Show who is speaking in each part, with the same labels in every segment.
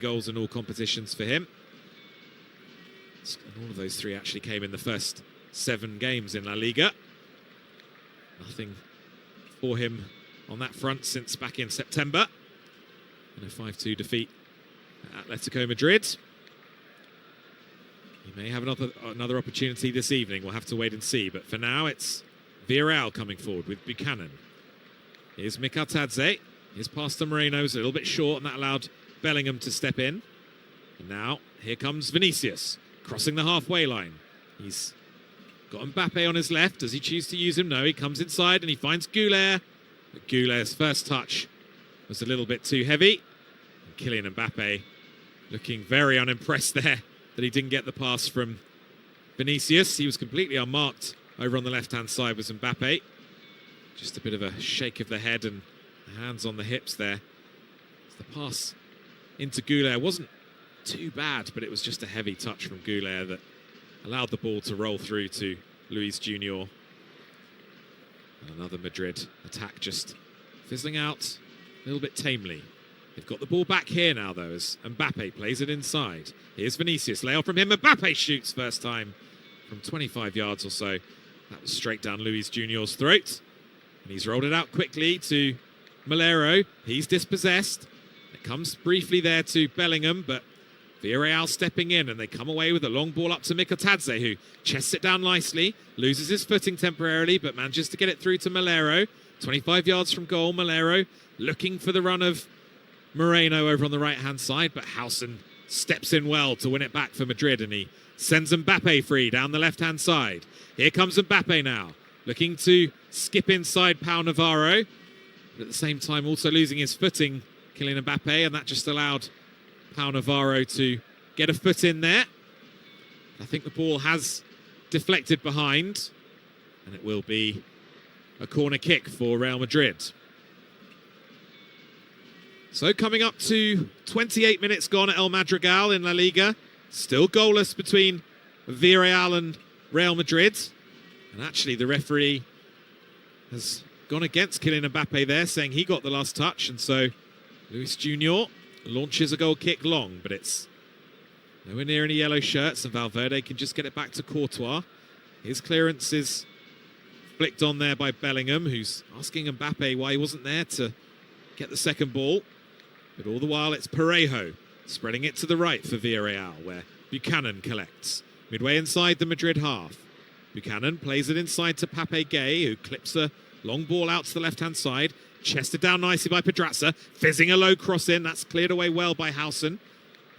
Speaker 1: goals in all competitions for him. And all of those 3 actually came in the first 7 games in La Liga. Nothing for him on that front since back in September. And a 5-2 defeat at Atletico Madrid. He may have another opportunity this evening. We'll have to wait and see. But for now, it's Villareal coming forward with Buchanan. Here's Mikatadze. His pass to Moreno's a little bit short, and that allowed Bellingham to step in. And now, here comes Vinicius, crossing the halfway line. He's got Mbappe on his left. Does he choose to use him? No, he comes inside and he finds Goulet. But Goulet's first touch was a little bit too heavy. And Kylian Mbappe looking very unimpressed there that he didn't get the pass from Vinicius. He was completely unmarked over on the left-hand side was Mbappe. Just a bit of a shake of the head and hands on the hips there. The pass into Goulet wasn't too bad, but it was just a heavy touch from Goulet that allowed the ball to roll through to Luis Junior. And another Madrid attack just fizzling out a little bit tamely. They've got the ball back here now, though, as Mbappe plays it inside. Here's Vinicius, layoff from him. Mbappe shoots first time from 25 yards or so. That was straight down Luis Junior's throat. And he's rolled it out quickly to Malero. He's dispossessed. It comes briefly there to Bellingham, but Villareal stepping in, and they come away with a long ball up to Mikatadze, who chests it down nicely, loses his footing temporarily, but manages to get it through to Malero. 25 yards from goal, Malero looking for the run of Moreno over on the right-hand side, but Howson steps in well to win it back for Madrid, and he sends Mbappe free down the left-hand side. Here comes Mbappe now, looking to skip inside Pau Navarro, but at the same time also losing his footing, Kylian Mbappe, and that just allowed Pau Navarro to get a foot in there. I think the ball has deflected behind, and it will be a corner kick for Real Madrid. So coming up to 28 minutes gone at El Madrigal in La Liga. Still goalless between Villarreal and Real Madrid. And actually the referee has gone against Kylian Mbappe there, saying he got the last touch. And so Luis Junior launches a goal kick long, but it's nowhere near any yellow shirts, and Valverde can just get it back to Courtois. His clearance is flicked on there by Bellingham, who's asking Mbappe why he wasn't there to get the second ball. But all the while it's Parejo spreading it to the right for Villarreal, where Buchanan collects. Midway inside the Madrid half. Buchanan plays it inside to Pape Gay, who clips a long ball out to the left-hand side. Chested down nicely by Pedraza, fizzing a low cross in. That's cleared away well by Howson.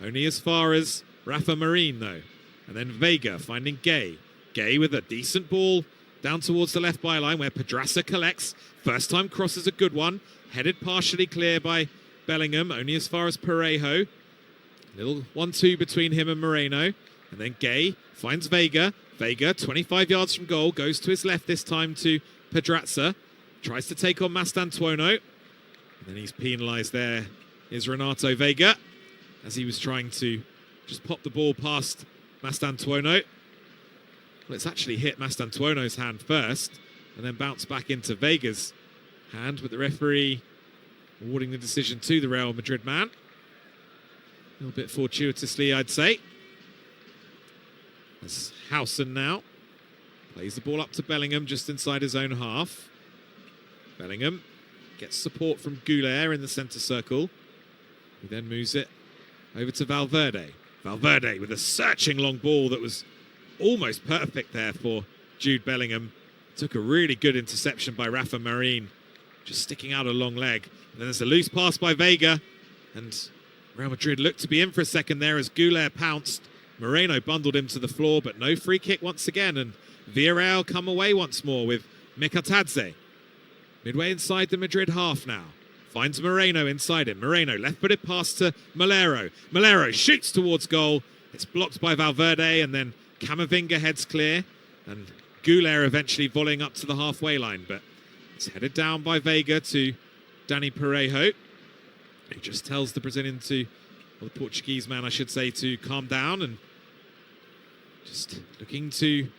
Speaker 1: Only as far as Rafa Marin, though. And then Vega finding Gay. Gay with a decent ball down towards the left byline where Pedraza collects. First time cross is a good one. Headed partially clear by Bellingham, only as far as Parejo. Little 1-2 between him and Moreno. And then Gay finds Vega. Vega, 25 yards from goal, goes to his left this time to Pedraza. Tries to take on Mastantuono. And then he's penalised there is Renato Vega, as he was trying to just pop the ball past Mastantuono. Well, it's actually hit Mastantuono's hand first, and then bounced back into Vega's hand, with the referee awarding the decision to the Real Madrid man. A little bit fortuitously, I'd say. As Howson now plays the ball up to Bellingham just inside his own half. Bellingham gets support from Goulet in the centre circle. He then moves it over to Valverde. Valverde with a searching long ball that was almost perfect there for Jude Bellingham. Took a really good interception by Rafa Marin, just sticking out a long leg. And then there's a loose pass by Vega, and Real Madrid looked to be in for a second there as Goulet pounced. Moreno bundled him to the floor, but no free kick once again, and Villarreal come away once more with Mikatadze. Midway inside the Madrid half now. Finds Moreno inside him. Moreno left-footed pass to Malero. Malero shoots towards goal. It's blocked by Valverde, and then Camavinga heads clear. And Goulet eventually volleying up to the halfway line, but it's headed down by Vega to Dani Parejo, who just tells the Brazilian to, or the Portuguese man, I should say, to calm down, and just looking to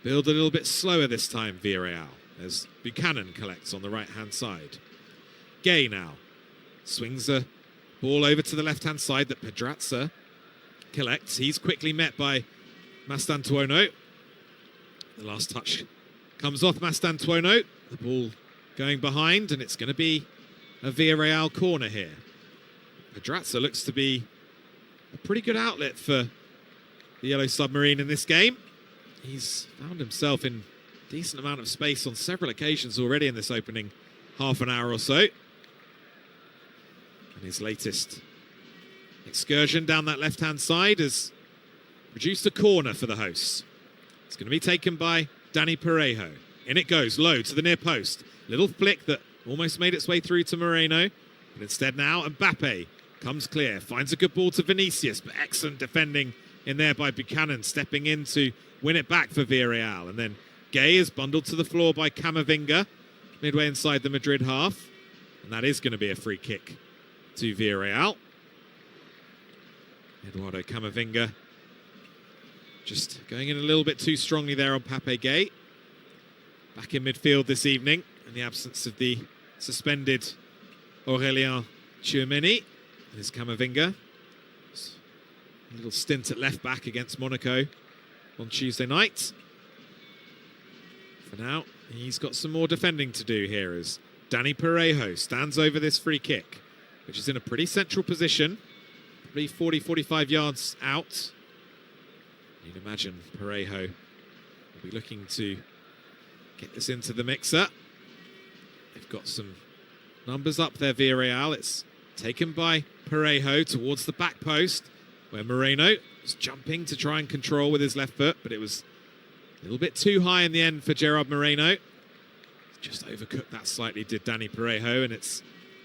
Speaker 1: build a little bit slower this time, Villarreal, as Buchanan collects on the right-hand side. Gay now swings a Ball over to the left-hand side that Pedraza collects. He's quickly met by Mastantuono. The last touch comes off Mastantuono. The ball going behind, and it's going to be a Villarreal corner here. Pedraza looks to be a pretty good outlet for the Yellow Submarine in this game. He's found himself in a decent amount of space on several occasions already in this opening half an hour or so. And his latest excursion down that left-hand side has produced a corner for the hosts. It's going to be taken by Dani Parejo. In it goes, low to the near post. Little flick that almost made its way through to Moreno. But instead now, Mbappe comes clear. Finds a good ball to Vinicius, but excellent defending in there by Buchanan, stepping in to win it back for Villarreal. And then Gay is bundled to the floor by Camavinga, midway inside the Madrid half. And that is going to be a free kick to Villarreal. Eduardo Camavinga just going in a little bit too strongly there on Pape Gay. Back in midfield this evening in the absence of the suspended Aurélien Tchouameni. There's Camavinga. A little stint at left back against Monaco on Tuesday night. For now, he's got some more defending to do here as Dani Parejo stands over this free kick, which is in a pretty central position, probably 40-45 yards out. You'd imagine Parejo will be looking to get this into the mixer. They've got some numbers up there, Villarreal. It's taken by Parejo towards the back post, where Moreno was jumping to try and control with his left foot, but it was a little bit too high in the end for Gerard Moreno. Just overcooked that slightly, did Dani Parejo, and it's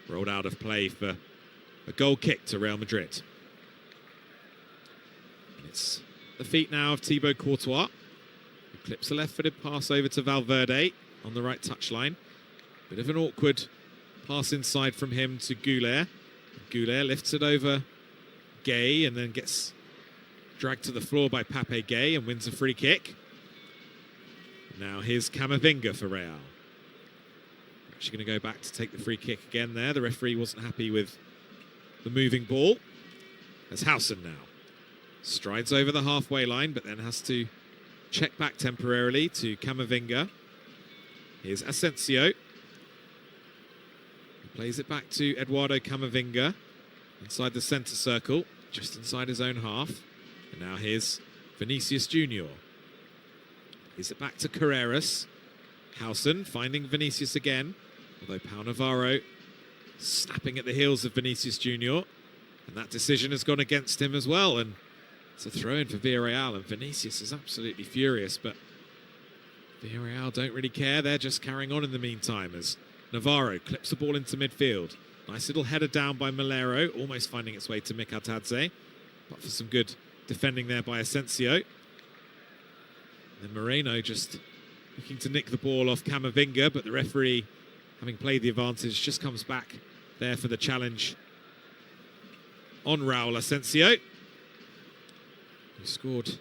Speaker 1: rolled out of play for a goal kick to Real Madrid. And it's the feet now of Thibaut Courtois, who clips a left-footed pass over to Valverde on the right touchline. Bit of an awkward pass inside from him to Goulet. Goulet lifts it over Gay and then gets dragged to the floor by Pape Gay and wins a free kick. Now here's Camavinga for Real. We're actually going to go back to take the free kick again there. The referee wasn't happy with the moving ball. There's Howson now. Strides over the halfway line, but then has to check back temporarily to Camavinga. Here's Asensio. He plays it back to Eduardo Camavinga inside the centre circle, just inside his own half. And now here's Vinicius Junior. Is it back to Carreras? Howson finding Vinicius again, although Pau Navarro snapping at the heels of Vinicius Junior. And that decision has gone against him as well. And it's a throw-in for Villarreal, and Vinicius is absolutely furious, but Villarreal don't really care. They're just carrying on in the meantime as Navarro clips the ball into midfield. Nice little header down by Malero, almost finding its way to Mikatadze, but for some good defending there by Asensio. And then Moreno just looking to nick the ball off Camavinga, but the referee, having played the advantage, just comes back there for the challenge on Raul Asensio, who scored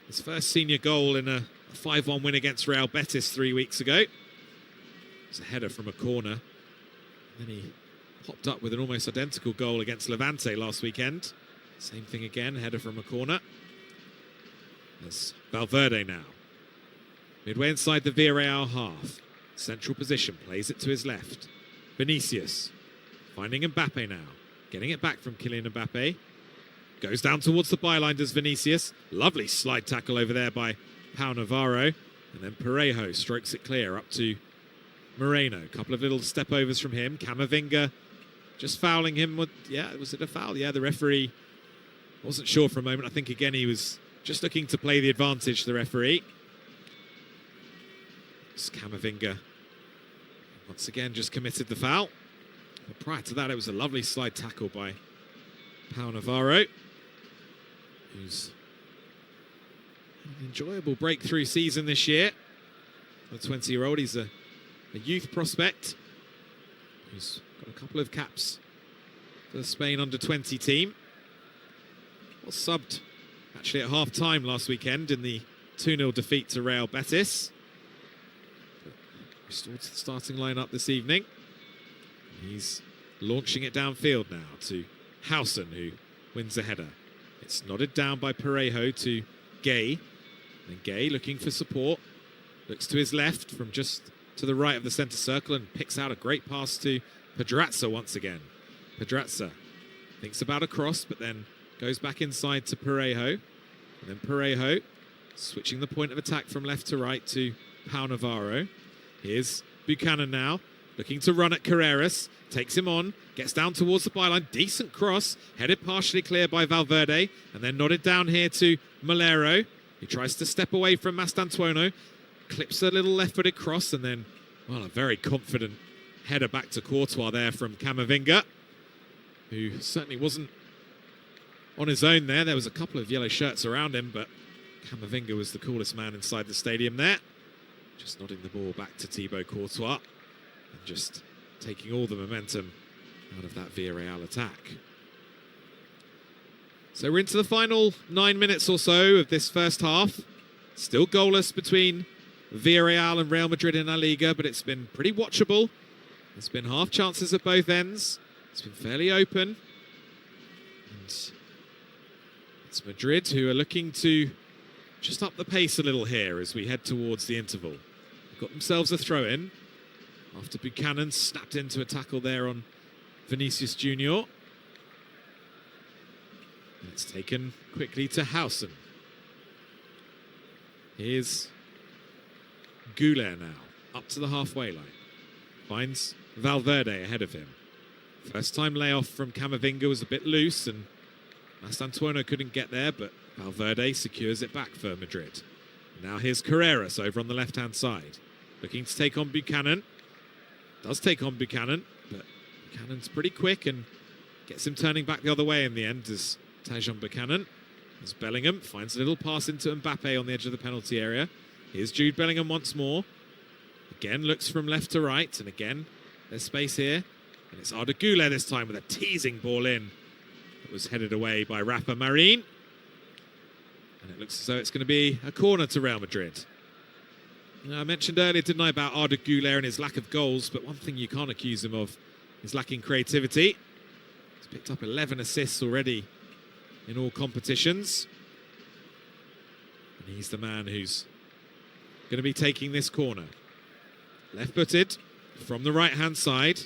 Speaker 1: his first senior goal in a 5-1 win against Real Betis 3 weeks ago. It was a header from a corner. And then he popped up with an almost identical goal against Levante last weekend. Same thing again, header from a corner. There's Valverde now. Midway inside the Villarreal half. Central position, plays it to his left. Vinicius finding Mbappe now. Getting it back from Kylian Mbappe. Goes down towards the byline, does Vinicius. Lovely slide tackle over there by Pau Navarro. And then Parejo strokes it clear up to Moreno. A couple of little step overs from him. Camavinga just fouling him. Was it a foul? Yeah, the referee wasn't sure for a moment. I think, again, he was just looking to play the advantage, the referee. It's Camavinga once again just committed the foul. But prior to that, it was a lovely slide tackle by Pau Navarro, who's had an enjoyable breakthrough season this year. The 20-year-old, he's a youth prospect who's got a couple of caps for the Spain under-20 team. Was subbed actually at half-time last weekend in the 2-0 defeat to Real Betis. But restored to the starting lineup this evening. He's launching it downfield now to Howson, who wins the header. It's nodded down by Parejo to Gay. And Gay looking for support. Looks to his left from just to the right of the centre circle and picks out a great pass to Pedraza once again. Pedraza thinks about a cross, but then goes back inside to Parejo. And then Parejo switching the point of attack from left to right to Pau Navarro. Here's Buchanan now, looking to run at Carreras. Takes him on, gets down towards the byline. Decent cross, headed partially clear by Valverde. And then nodded down here to Malero. He tries to step away from Mastantuono. Clips a little left-footed cross. And then, well, a very confident header back to Courtois there from Camavinga, who certainly wasn't on his own there. There was a couple of yellow shirts around him, but Camavinga was the coolest man inside the stadium there. Just nodding the ball back to Thibaut Courtois and just taking all the momentum out of that Villarreal attack. So we're into the final 9 minutes or so of this first half. Still goalless between Villarreal and Real Madrid in La Liga, but it's been pretty watchable. There's been half chances at both ends. It's been fairly open. And it's Madrid who are looking to just up the pace a little here as we head towards the interval. They've got themselves a throw-in after Buchanan snapped into a tackle there on Vinicius Junior. And it's taken quickly to Howson. Here's Goulet now, up to the halfway line. Finds Valverde ahead of him. First time layoff from Camavinga was a bit loose and Mastantuono couldn't get there, but Valverde secures it back for Madrid. Now here's Carreras over on the left-hand side. Looking to take on Buchanan. Does take on Buchanan, but Buchanan's pretty quick and gets him turning back the other way in the end as Tajon Buchanan. As Bellingham finds a little pass into Mbappe on the edge of the penalty area. Here's Jude Bellingham once more. Again looks from left to right, and again there's space here. And it's Arda Güler this time with a teasing ball in. It was headed away by Rafa Marin. And it looks as though it's going to be a corner to Real Madrid. Now, I mentioned earlier, didn't I, about Arda Güler and his lack of goals, but one thing you can't accuse him of is lacking creativity. He's picked up 11 assists already in all competitions. And he's the man who's going to be taking this corner. Left-footed from the right-hand side.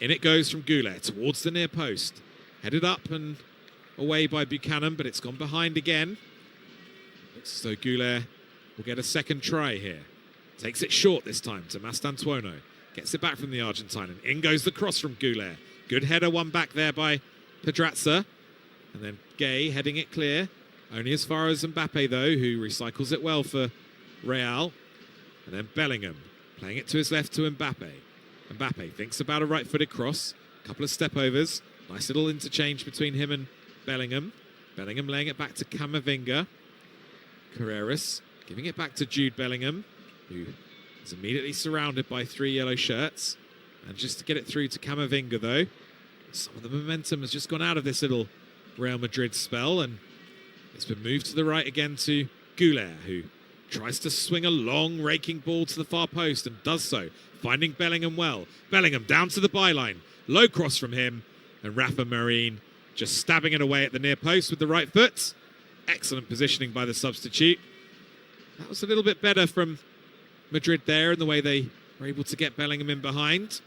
Speaker 1: In it goes from Güler towards the near post. Headed up and away by Buchanan, but it's gone behind again. Looks as though Güler will get a second try here. Takes it short this time to Mastantuono. Gets it back from the Argentine, and in goes the cross from Güler. Good header, one back there by Pedraza. And then Gay heading it clear. Only as far as Mbappe, though, who recycles it well for Real. And then Bellingham playing it to his left to Mbappe. Mbappe thinks about a right-footed cross. A couple of step-overs. Nice little interchange between him and Bellingham. Bellingham laying it back to Camavinga. Carreras giving it back to Jude Bellingham, who is immediately surrounded by 3 yellow shirts. And just to get it through to Camavinga, though, some of the momentum has just gone out of this little Real Madrid spell, and it's been moved to the right again to Güler, who tries to swing a long, raking ball to the far post and does so, finding Bellingham well. Bellingham down to the byline. Low cross from him, and Rafa Marin just stabbing it away at the near post with the right foot. Excellent positioning by the substitute. That was a little bit better from Madrid there in the way they were able to get Bellingham in behind.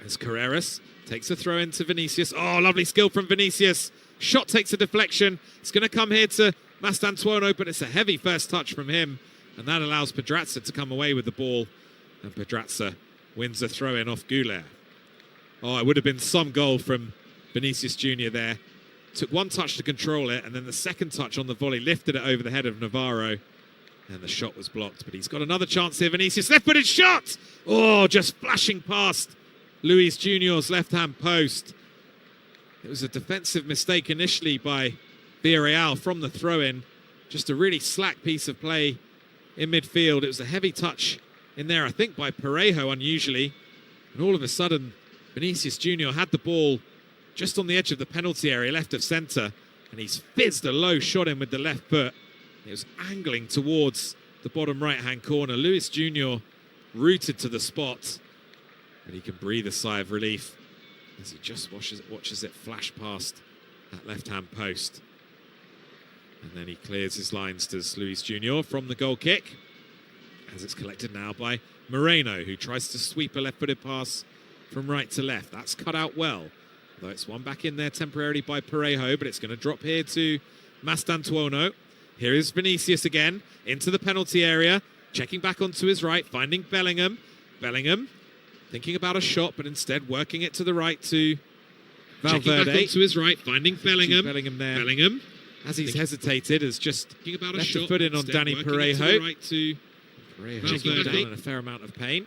Speaker 1: As Carreras takes a throw into Vinicius. Oh, lovely skill from Vinicius. Shot takes a deflection. It's going to come here to Mastantuono, but it's a heavy first touch from him. And that allows Pedraza to come away with the ball. And Pedraza wins a throw-in off Güler. Oh, it would have been some goal from Vinicius Junior there. Took one touch to control it, and then the second touch on the volley lifted it over the head of Navarro. And the shot was blocked, but he's got another chance here. Vinicius, left-footed shot! Oh, just flashing past Luis Junior's left-hand post. It was a defensive mistake initially by Villareal from the throw-in. Just a really slack piece of play in midfield. It was a heavy touch in there, I think, by Parejo, unusually. And all of a sudden, Vinicius Junior had the ball just on the edge of the penalty area, left of centre, and he's fizzed a low shot in with the left foot. It was angling towards the bottom right-hand corner. Luis Junior rooted to the spot. But he can breathe a sigh of relief as he just watches it flash past that left-hand post. And then he clears his lines to Luis Junior from the goal kick, as it's collected now by Moreno, who tries to sweep a left-footed pass from right to left. That's cut out well, though it's won back in there temporarily by Parejo, but it's going to drop here to Mastantuono. Here is Vinicius again, into the penalty area, checking back onto his right, finding Bellingham. Bellingham thinking about a shot, but instead working it to the right to Valverde. Checking back onto his right, finding Bellingham. Bellingham there. Bellingham, as he's hesitated, has just about left a foot in on Danny Parejo. Right to Parejo's gone down in a fair amount of pain.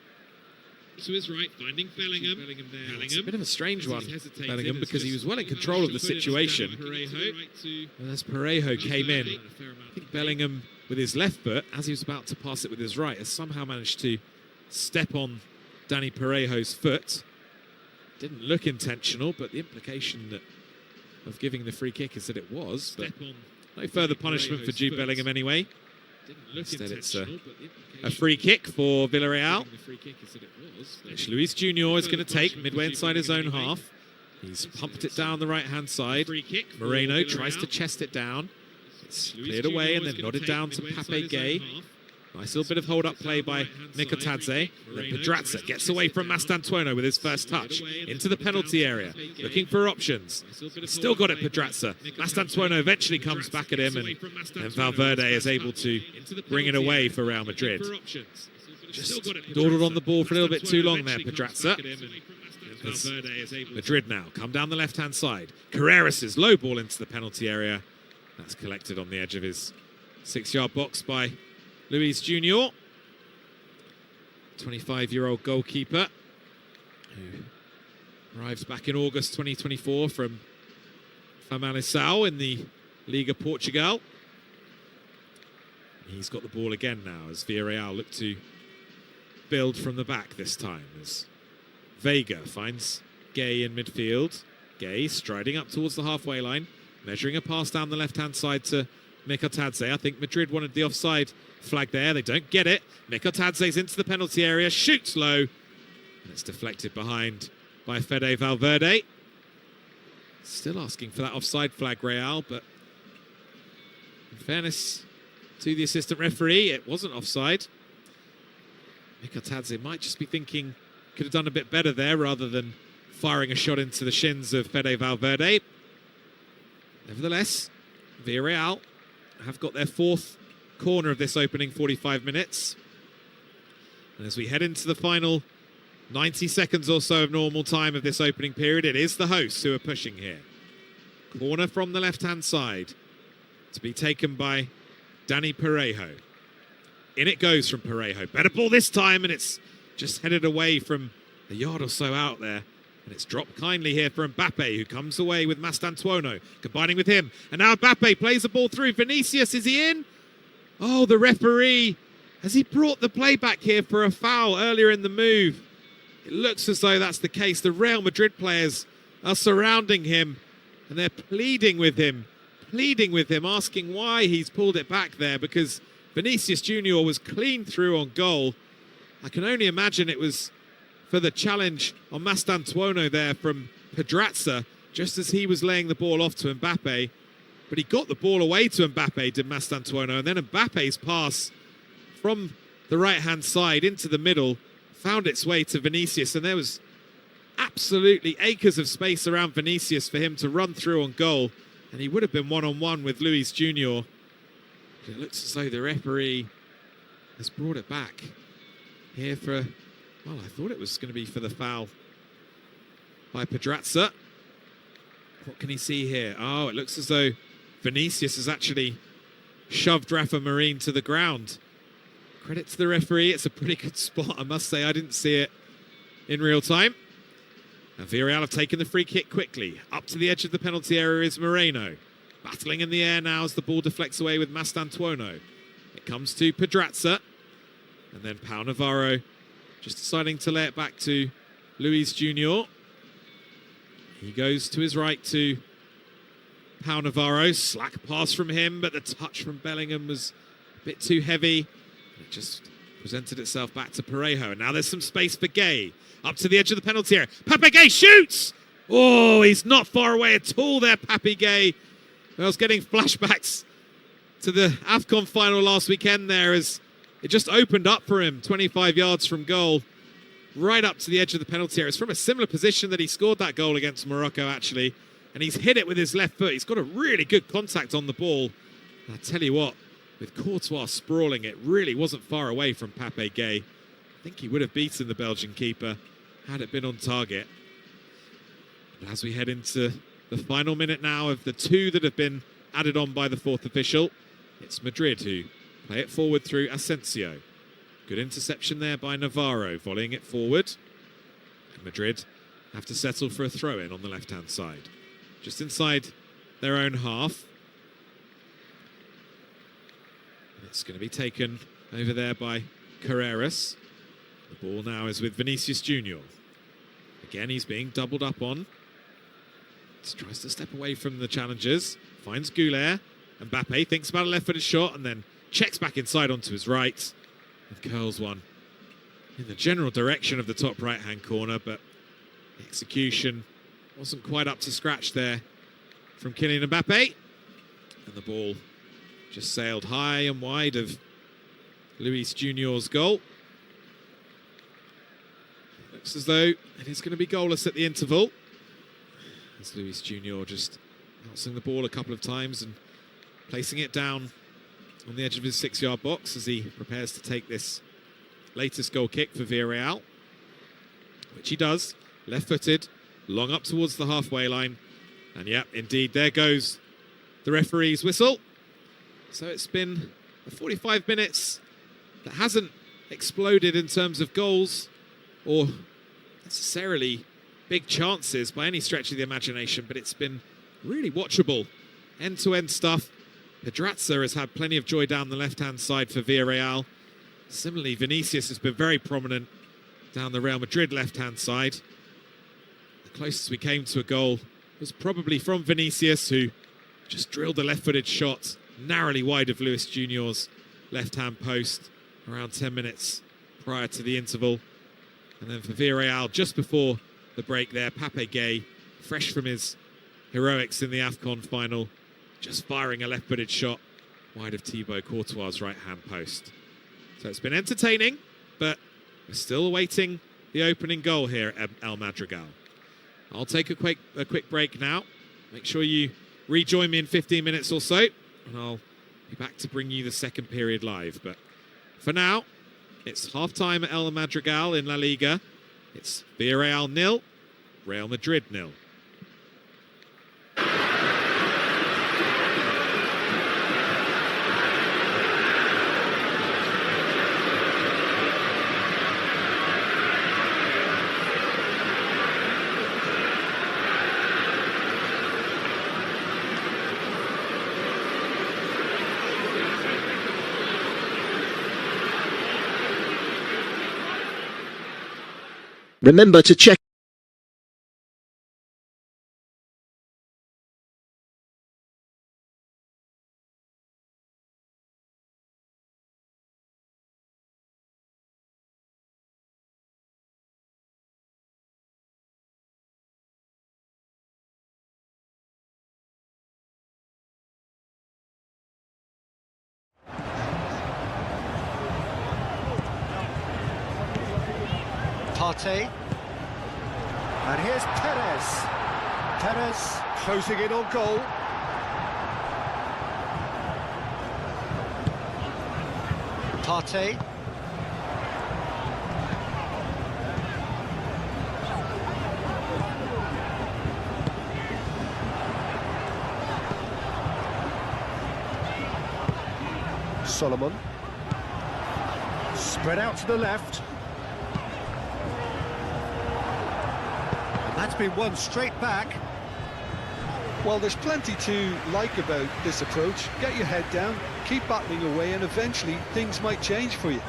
Speaker 1: To his right, finding Bellingham. Bellingham there. Bellingham. It's a bit of a strange one, Bellingham, because he was well in control of the situation. And as Parejo came in, I think Bellingham, with his left foot, as he was about to pass it with his right, has somehow managed to step on Danny Parejo's foot. Didn't look intentional, but the implication of giving the free kick is that it was. But no further punishment for Jude Bellingham anyway. Instead, it's a free kick for Villarreal, which Luis Junior is going to take midway inside his own half. He's pumped it down the right-hand side. Moreno tries to chest it down. It's cleared away and then nodded down to Pape Gay. Nice little bit of hold-up play by Mikotadze. Then Pedraza gets away from Mastantuono with his first touch into the penalty area, looking for options. He's still got it, Pedraza. Mastantuono eventually comes back at him, and Valverde is able to bring it away for Real Madrid. Just dawdled on the ball for a little bit too long there, Pedraza. Madrid now come down the left-hand side. Carreras' low ball into the penalty area. That's collected on the edge of his 6-yard box by Luis Junior, 25-year-old goalkeeper, who arrives back in August 2024 from Famalicão in the Liga Portugal. He's got the ball again now as Villareal look to build from the back this time, as Vega finds Gay in midfield. Gay striding up towards the halfway line, measuring a pass down the left-hand side to Mikotadze. I think Madrid wanted the offside flag there. They don't get it. Mikotadze's into the penalty area, shoots low, and it's deflected behind by Fede Valverde. Still asking for that offside flag, Real, but in fairness to the assistant referee, it wasn't offside. Mikotadze might just be thinking could have done a bit better there rather than firing a shot into the shins of Fede Valverde. Nevertheless, Villarreal have got their fourth corner of this opening 45 minutes. And as we head into the final 90 seconds or so of normal time of this opening period, it is the hosts who are pushing here. Corner from the left-hand side to be taken by Danny Parejo. In it goes from Parejo. Better ball this time, and it's just headed away from a yard or so out there. And it's dropped kindly here for Mbappe, who comes away with Mastantuono, combining with him. And now Mbappe plays the ball through. Vinicius, is he in? Oh, the referee, has he brought the play back here for a foul earlier in the move? It looks as though that's the case. The Real Madrid players are surrounding him, and they're pleading with him, asking why he's pulled it back there, because Vinicius Junior was clean through on goal. I can only imagine it was for the challenge on Mastantuono there from Pedraza, just as he was laying the ball off to Mbappe. But he got the ball away to Mbappe, did Mastantuono, and then Mbappe's pass from the right-hand side into the middle found its way to Vinicius, and there was absolutely acres of space around Vinicius for him to run through on goal, and he would have been one-on-one with Luis Junior. But it looks as though the referee has brought it back here for, well, I thought it was going to be for the foul by Pedraza. What can he see here? Oh, it looks as though Vinicius has actually shoved Rafa Marin to the ground. Credit to the referee, it's a pretty good spot, I must say. I didn't see it in real time. And Villarreal have taken the free kick quickly. Up to the edge of the penalty area is Moreno. Battling in the air now as the ball deflects away with Mastantuono. It comes to Pedraza. And then Pau Navarro just deciding to lay it back to Luis Junior. He goes to his right to Pau Navarro. Slack pass from him, but the touch from Bellingham was a bit too heavy. It just presented itself back to Parejo. And now there's some space for Gay. Up to the edge of the penalty area. Pape Gay shoots! Oh, he's not far away at all there, Pape Gay. I was getting flashbacks to the AFCON final last weekend there as it just opened up for him, 25 yards from goal, right up to the edge of the penalty area. It's from a similar position that he scored that goal against Morocco, actually. And he's hit it with his left foot. He's got a really good contact on the ball. And I tell you what, with Courtois sprawling, it really wasn't far away from Pape Gay. I think he would have beaten the Belgian keeper had it been on target. But as we head into the final minute now of the two that have been added on by the fourth official, it's Madrid who play it forward through Asensio. Good interception there by Navarro, volleying it forward. And Madrid have to settle for a throw-in on the left-hand side. Just inside their own half. And it's going to be taken over there by Carreras. The ball now is with Vinicius Junior. Again, he's being doubled up on. He tries to step away from the challengers. Finds Goulet. Mbappe thinks about a left-footed shot and then checks back inside onto his right. And curls one in the general direction of the top right-hand corner, but the execution wasn't quite up to scratch there from Kylian Mbappe. And the ball just sailed high and wide of Luis Junior's goal. Looks as though it is going to be goalless at the interval. As Luis Junior just bouncing the ball a couple of times and placing it down on the edge of his 6-yard box as he prepares to take this latest goal kick for Villarreal, which he does, left-footed, long up towards the halfway line. And yep, indeed, there goes the referee's whistle. So it's been 45 minutes that hasn't exploded in terms of goals or necessarily big chances by any stretch of the imagination, but it's been really watchable, end-to-end stuff. Pedraza has had plenty of joy down the left-hand side for Villarreal. Similarly, Vinicius has been very prominent down the Real Madrid left-hand side. The closest we came to a goal was probably from Vinicius, who just drilled a left-footed shot narrowly wide of Luis Junior's left-hand post around 10 minutes prior to the interval. And then for Villarreal, just before the break there, Pape Gay, fresh from his heroics in the AFCON final, just firing a left-footed shot wide of Thibaut Courtois' right-hand post. So it's been entertaining, but we're still awaiting the opening goal here at El Madrigal. I'll take a quick break now. Make sure you rejoin me in 15 minutes or so, and I'll be back to bring you the second period live. But for now, it's half-time at El Madrigal in La Liga. It's Villarreal 0, Real Madrid 0.
Speaker 2: Remember to check
Speaker 3: Partey. And here's Perez. Perez closing in on goal. Partey. Solomon. Spread out to the left. That's been won straight back.
Speaker 4: Well, there's plenty to like about this approach. Get your head down, keep battling away, and eventually things might change for you.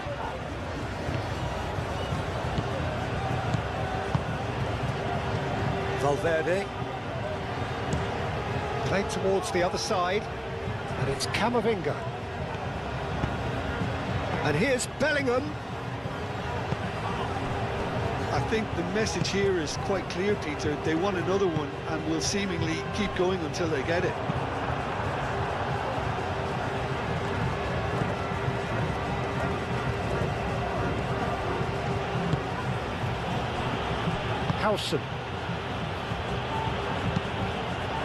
Speaker 3: Valverde. Played towards the other side. And it's Camavinga. And here's Bellingham.
Speaker 4: I think the message here is quite clear, Peter. They want another one and will seemingly keep going until they get it.
Speaker 3: Howson.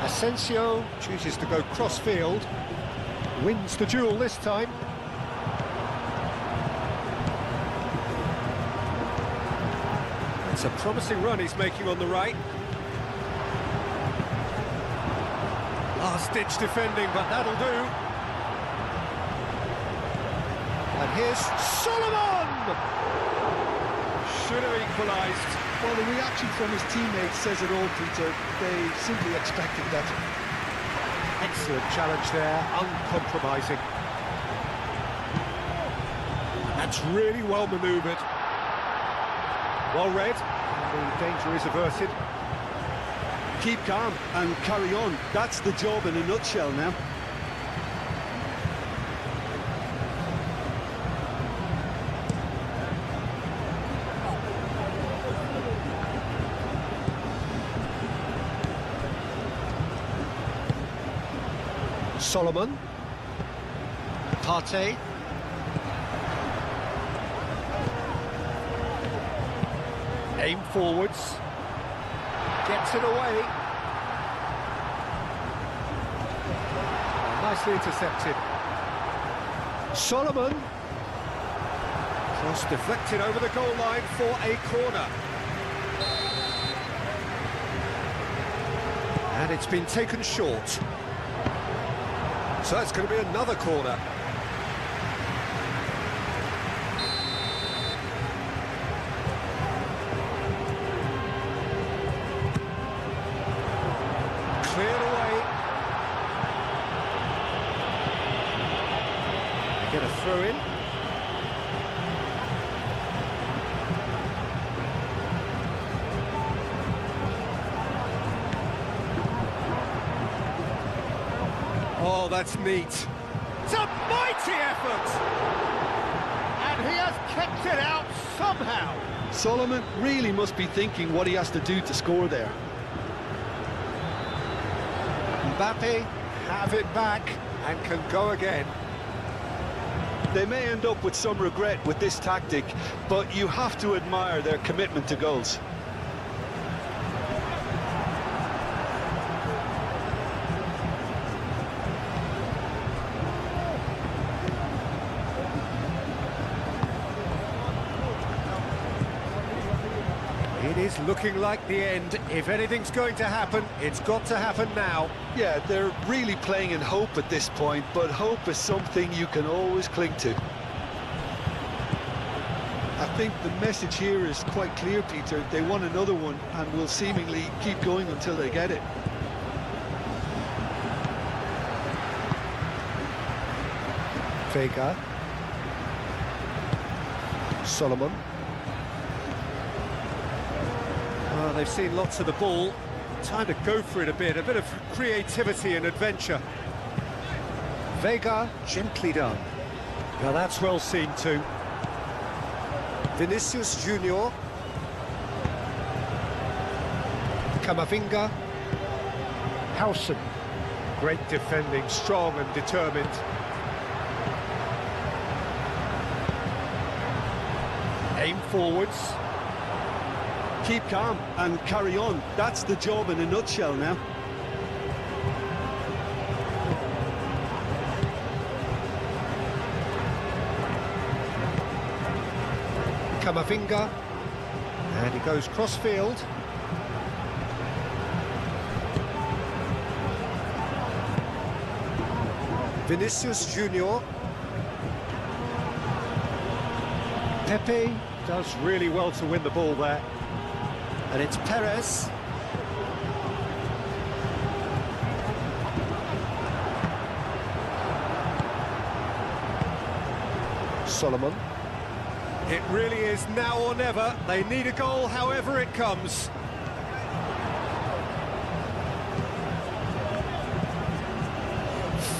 Speaker 3: Asensio chooses to go cross-field. Wins the duel this time. It's a promising run he's making on the right. Last-ditch defending, but that'll do. And here's Solomon! Should have equalised.
Speaker 4: Well, the reaction from his teammates says it all, Peter. They simply expected that.
Speaker 3: Excellent challenge there, uncompromising. That's really well manoeuvred. Well read, and the danger is averted.
Speaker 4: Keep calm and carry on. That's the job in a nutshell now.
Speaker 3: Solomon. Partey. Aim forwards. Gets it away. Nicely intercepted. Solomon. Cross deflected over the goal line for a corner. And it's been taken short. So it's going to be another corner. Cleared away. Get a throw in. Oh, that's neat. It's a mighty effort! And he has kept it out somehow.
Speaker 4: Solomon really must be thinking what he has to do to score there.
Speaker 3: Mbappe have it back and can go again.
Speaker 4: They may end up with some regret with this tactic, but you have to admire their commitment to goals.
Speaker 3: It is looking like the end. If anything's going to happen, it's got to happen now.
Speaker 4: Yeah, they're really playing in hope at this point, but hope is something you can always cling to. I think the message here is quite clear, Peter. They want another one and will seemingly keep going until they get it.
Speaker 3: Vega. Solomon. They've seen lots of the ball. Time to go for it a bit of creativity and adventure. Vega, gently done. Now that's well seen too. Vinicius Junior. Camavinga. Howson. Great defending, strong and determined. Aim forwards.
Speaker 4: Keep calm and carry on. That's the job in a nutshell now.
Speaker 3: Camavinga. And he goes cross-field. Vinicius Junior. Pepe does really well to win the ball there. And it's Perez. Solomon. It really is now or never. They need a goal however it comes.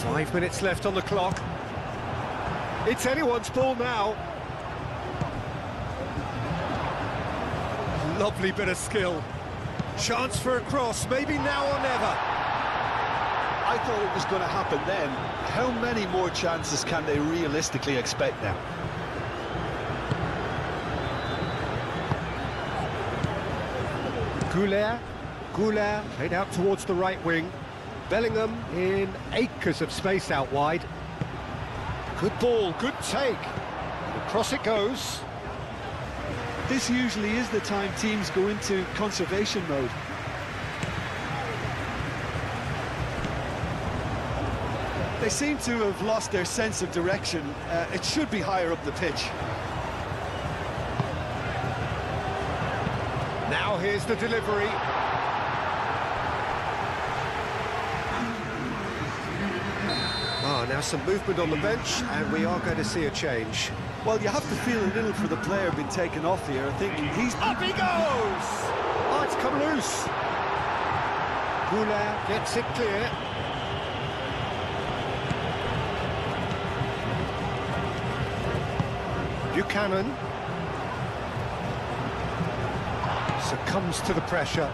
Speaker 3: Five minutes left on the clock. It's anyone's ball now. Lovely bit of skill. Chance for a cross, maybe now or never.
Speaker 4: I thought it was going to happen then. How many more chances can they realistically expect now?
Speaker 3: Goulet played out towards the right wing. Bellingham in acres of space out wide. Good ball, good take. Across it goes.
Speaker 4: This usually is the time teams go into conservation mode. They seem to have lost their sense of direction. It should be higher up the pitch.
Speaker 3: Now here's the delivery. Now some movement on the bench, and we are going to see a change.
Speaker 4: Well, you have to feel a little for the player being taken off here. I think he's...
Speaker 3: Up he goes! Oh, it's come loose. Goulet gets it clear. Buchanan succumbs to the pressure.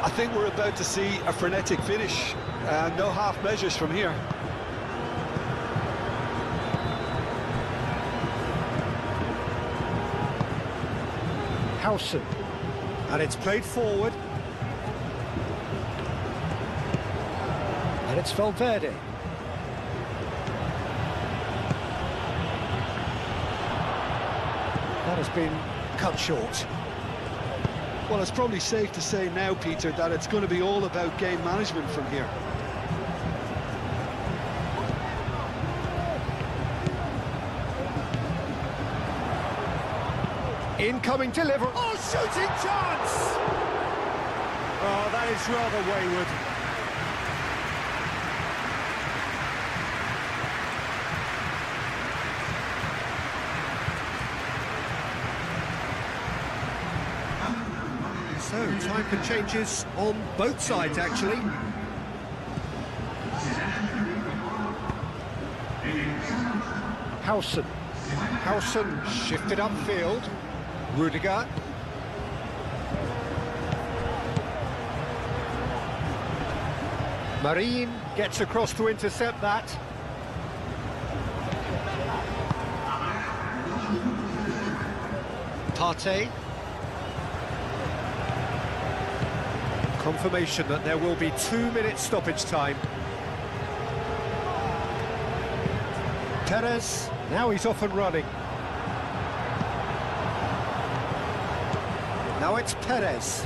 Speaker 4: I think we're about to see a frenetic finish. No half measures from here.
Speaker 3: Howson, and it's played forward, and it's Valverde. That has been cut short.
Speaker 4: Well, it's probably safe to say now, Peter, that it's going to be all about game management from here.
Speaker 3: Incoming delivery. Oh, shooting chance! Oh, that is rather wayward. So, time for changes on both sides, actually. Howson shifted upfield. Rudiger. Marine gets across to intercept that. Partey. Confirmation that there will be 2 minutes stoppage time. Perez, now he's off and running. Now it's Perez.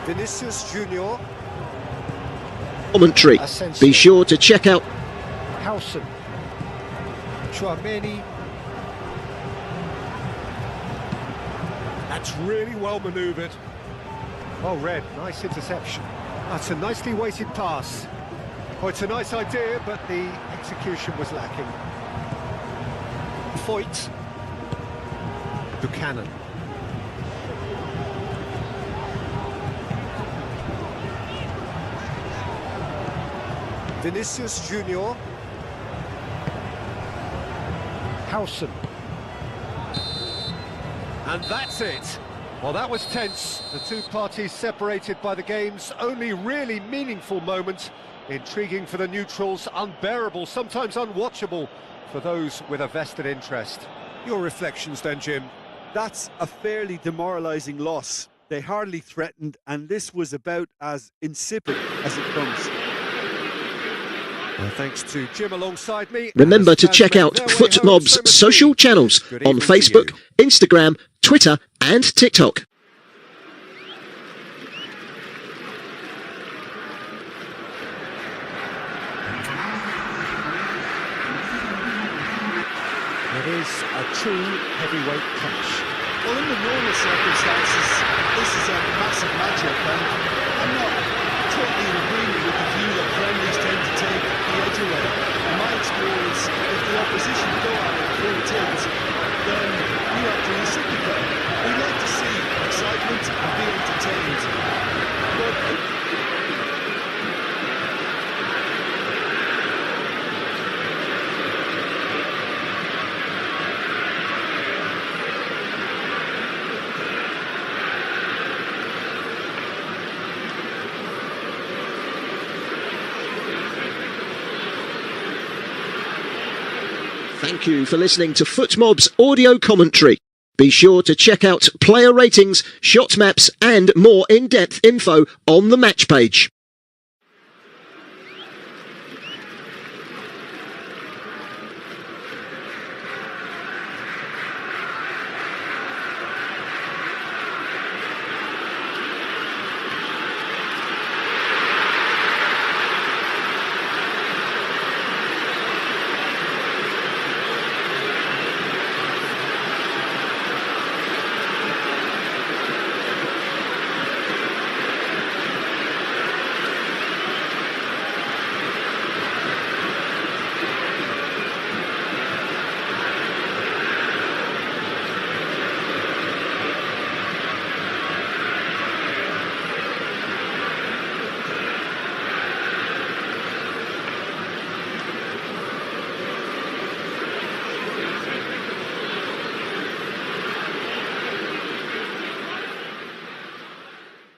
Speaker 3: Vinicius Junior.
Speaker 2: Commentary.
Speaker 3: Asensio.
Speaker 2: Be sure to check out
Speaker 3: Howson. Chouameni. That's really well manoeuvred. Oh, Red, nice interception. That's a nicely weighted pass. Oh, it's a nice idea, but the execution was lacking. Foyt. Buchanan. Vinicius Junior. Howson. And that's it. Well, that was tense. The two parties separated by the game's only really meaningful moment. Intriguing for the neutrals, unbearable, sometimes unwatchable for those with a vested interest. Your reflections then, Jim?
Speaker 4: That's a fairly demoralising loss. They hardly threatened, and this was about as insipid as it comes.
Speaker 3: Well, thanks to Jim alongside me.
Speaker 2: Remember to check out FootMob's social channels on Facebook, Instagram, Twitter and TikTok.
Speaker 3: It is a true heavyweight clash.
Speaker 4: Well, in the normal circumstances, this is a massive matchup, and I'm not totally in agreement with the view that friendlies tend to take the edge away. In my experience, if the opposition go at it full tilt, then we have to reciprocate. We like to see excitement and be entertained. But
Speaker 2: Thank you for listening to FootMob's audio commentary. Be sure to check out player ratings, shot maps and more in-depth info on the match page.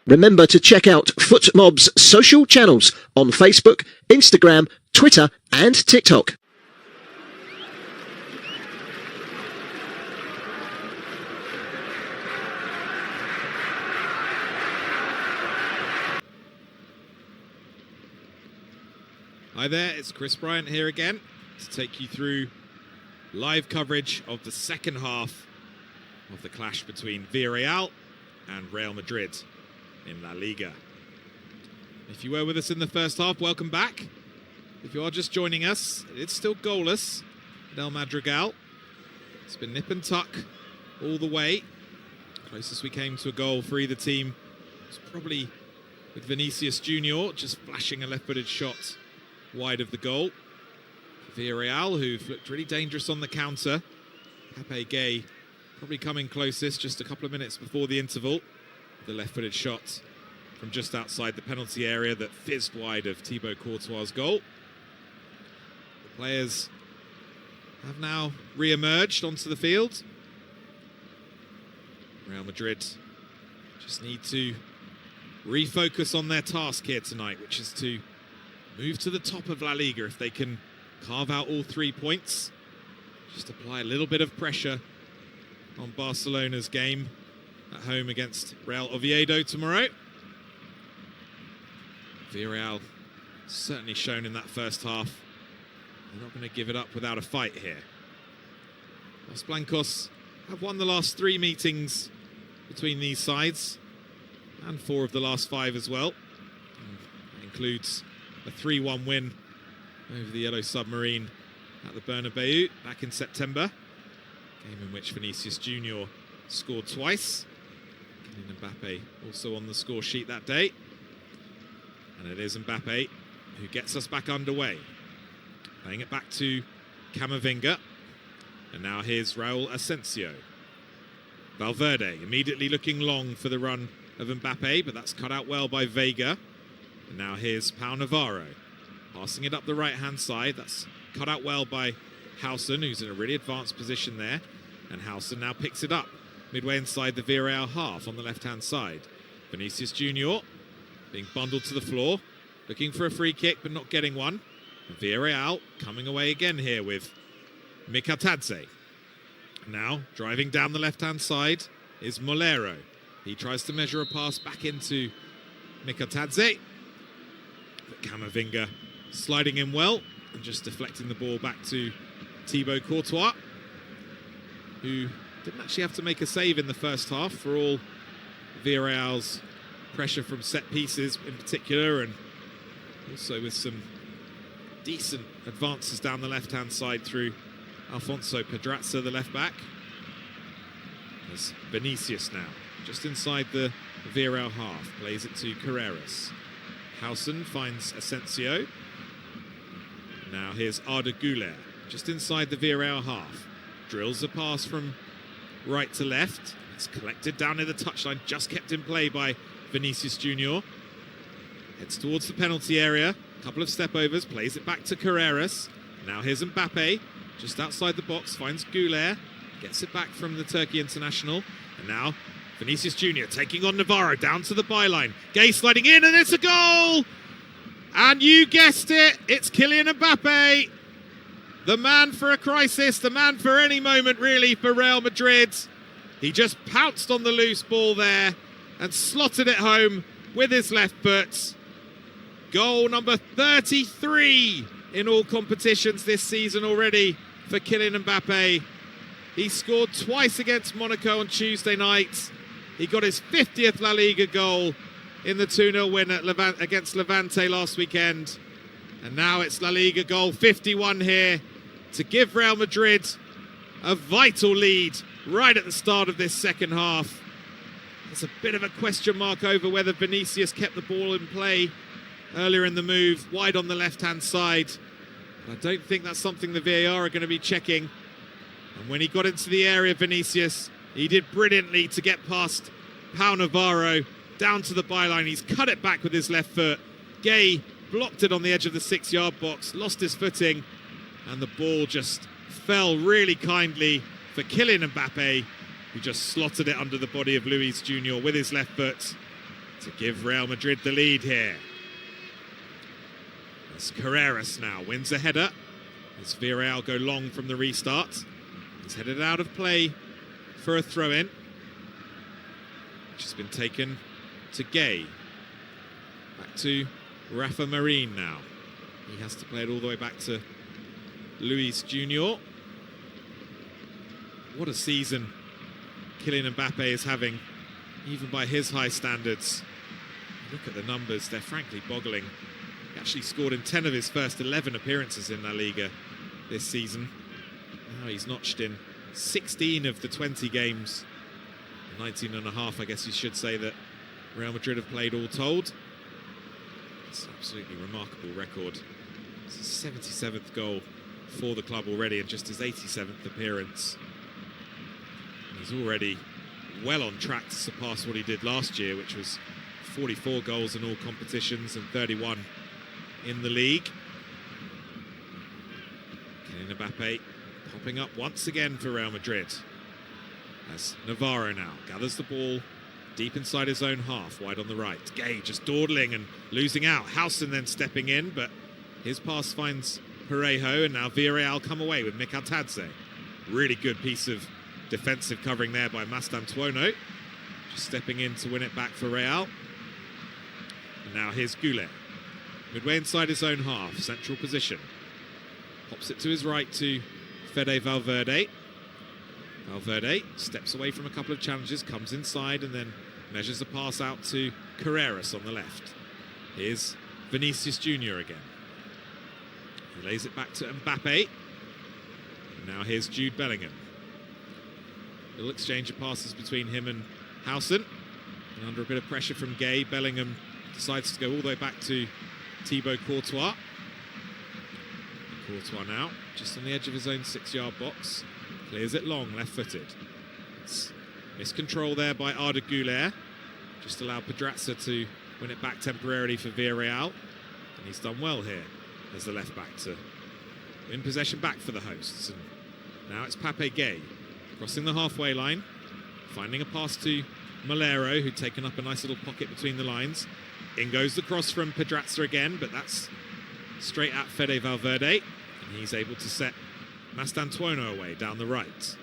Speaker 2: Remember to check out FootMob's social channels on Facebook, Instagram, Twitter and TikTok.
Speaker 1: Hi there, it's Chris Bryant here again to take you through live coverage of the second half of the clash between Villarreal and Real Madrid in La Liga. If you were with us in the first half, welcome back. If you are just joining us, it's still goalless at El Madrigal. It's been nip and tuck all the way. Closest we came to a goal for either team was probably with Vinicius Junior just flashing a left-footed shot wide of the goal. Villarreal, who've looked really dangerous on the counter. Pepe Gay probably coming closest just a couple of minutes before the interval. The left-footed shot from just outside the penalty area that fizzed wide of Thibaut Courtois' goal. The players have now re-emerged onto the field. Real Madrid just need to refocus on their task here tonight, which is to move to the top of La Liga if they can carve out all 3 points. Just apply a little bit of pressure on Barcelona's game at home against Real Oviedo tomorrow. Villarreal certainly shown in that first half. They're not going to give it up without a fight here. Los Blancos have won the last 3 meetings between these sides and 4 of the last 5 as well. And that includes a 3-1 win over the Yellow Submarine at the Bernabeu back in September. Game in which Vinicius Junior scored twice. And Mbappe also on the score sheet that day. And it is Mbappe who gets us back underway. Playing it back to Camavinga. And now here's Raul Asensio. Valverde immediately looking long for the run of Mbappe, but that's cut out well by Vega. And now here's Pau Navarro. Passing it up the right-hand side. That's cut out well by Howson, who's in a really advanced position there. And Howson now picks it up midway inside the Villarreal half on the left-hand side. Vinicius Junior being bundled to the floor, looking for a free kick but not getting one. And Villarreal coming away again here with Mikatadze. Now driving down the left-hand side is Molero. He tries to measure a pass back into Mikatadze. But Camavinga sliding in well and just deflecting the ball back to Thibaut Courtois, who didn't actually have to make a save in the first half for all Villarreal's pressure from set pieces in particular, and also with some decent advances down the left-hand side through Alfonso Pedraza, the left-back. There's Vinicius now, just inside the Villarreal half, plays it to Carreras. Howson finds Asensio. Now here's Arda Güler, just inside the Villarreal half. Drills a pass from right to left. It's collected down in the touchline, just kept in play by Vinicius Junior. Heads towards the penalty area. A couple of step-overs, plays it back to Carreras. Now here's Mbappe, just outside the box, finds Güler. Gets it back from the Turkey international. And now Vinicius Junior taking on Navarro down to the byline. Gay sliding in, and it's a goal! And you guessed it, it's Kylian Mbappe. The man for a crisis, the man for any moment really for Real Madrid. He just pounced on the loose ball there and slotted it home with his left foot. Goal number 33 in all competitions this season already for Kylian Mbappe. He scored twice against Monaco on Tuesday night. He got his 50th La Liga goal in the 2-0 win against Levante last weekend. And now it's La Liga goal 51 here to give Real Madrid a vital lead right at the start of this second half. There's a bit of a question mark over whether Vinicius kept the ball in play earlier in the move, wide on the left-hand side. But I don't think that's something the VAR are going to be checking. And when he got into the area, Vinicius, he did brilliantly to get past Pau Navarro down to the byline. He's cut it back with his left foot. Gay blocked it on the edge of the 6-yard box, lost his footing, and the ball just fell really kindly for Kylian Mbappe, who just slotted it under the body of Luis Junior with his left foot to give Real Madrid the lead here. As Carreras now wins a header as Villarreal go long from the restart. He's headed out of play for a throw-in, which has been taken to Gay. Back to Rafa Marin now. He has to play it all the way back to Luis Junior. What a season Kylian Mbappe is having, even by his high standards. Look at the numbers, they're frankly boggling. He actually scored in 10 of his first 11 appearances in La Liga this season. Now he's notched in 16 of the 20 games, 19 and a half, I guess you should say, that Real Madrid have played all told. It's an absolutely remarkable record. It's his 77th goal for the club already and just his 87th appearance. And he's already well on track to surpass what he did last year, which was 44 goals in all competitions and 31 in the league. Kylian Mbappe popping up once again for Real Madrid as Navarro now gathers the ball deep inside his own half, wide on the right. Gay just dawdling and losing out. Housen then stepping in, but his pass finds Parejo, and now Villareal come away with Mikatadze. Really good piece of defensive covering there by Mastantuono. Just stepping in to win it back for Real. And now here's Goulet. Midway inside his own half, central position. Pops it to his right to Fede Valverde. Valverde steps away from a couple of challenges, comes inside and then measures a pass out to Carreras on the left. Here's Vinicius Junior again. He lays it back to Mbappe. And now here's Jude Bellingham. Little exchange of passes between him and Housen. And under a bit of pressure from Gay, Bellingham decides to go all the way back to Thibaut Courtois. And Courtois now just on the edge of his own 6-yard box. Clears it long, left-footed. It's miscontrol there by Arda Güler. Just allowed Pedraza to win it back temporarily for Villarreal. And he's done well here as the left-back to win possession back for the hosts. And now it's Pape Gay crossing the halfway line, finding a pass to Malero, who'd taken up a nice little pocket between the lines. In goes the cross from Pedraza again, but that's straight at Fede Valverde. And he's able to set Mastantuono away down the right.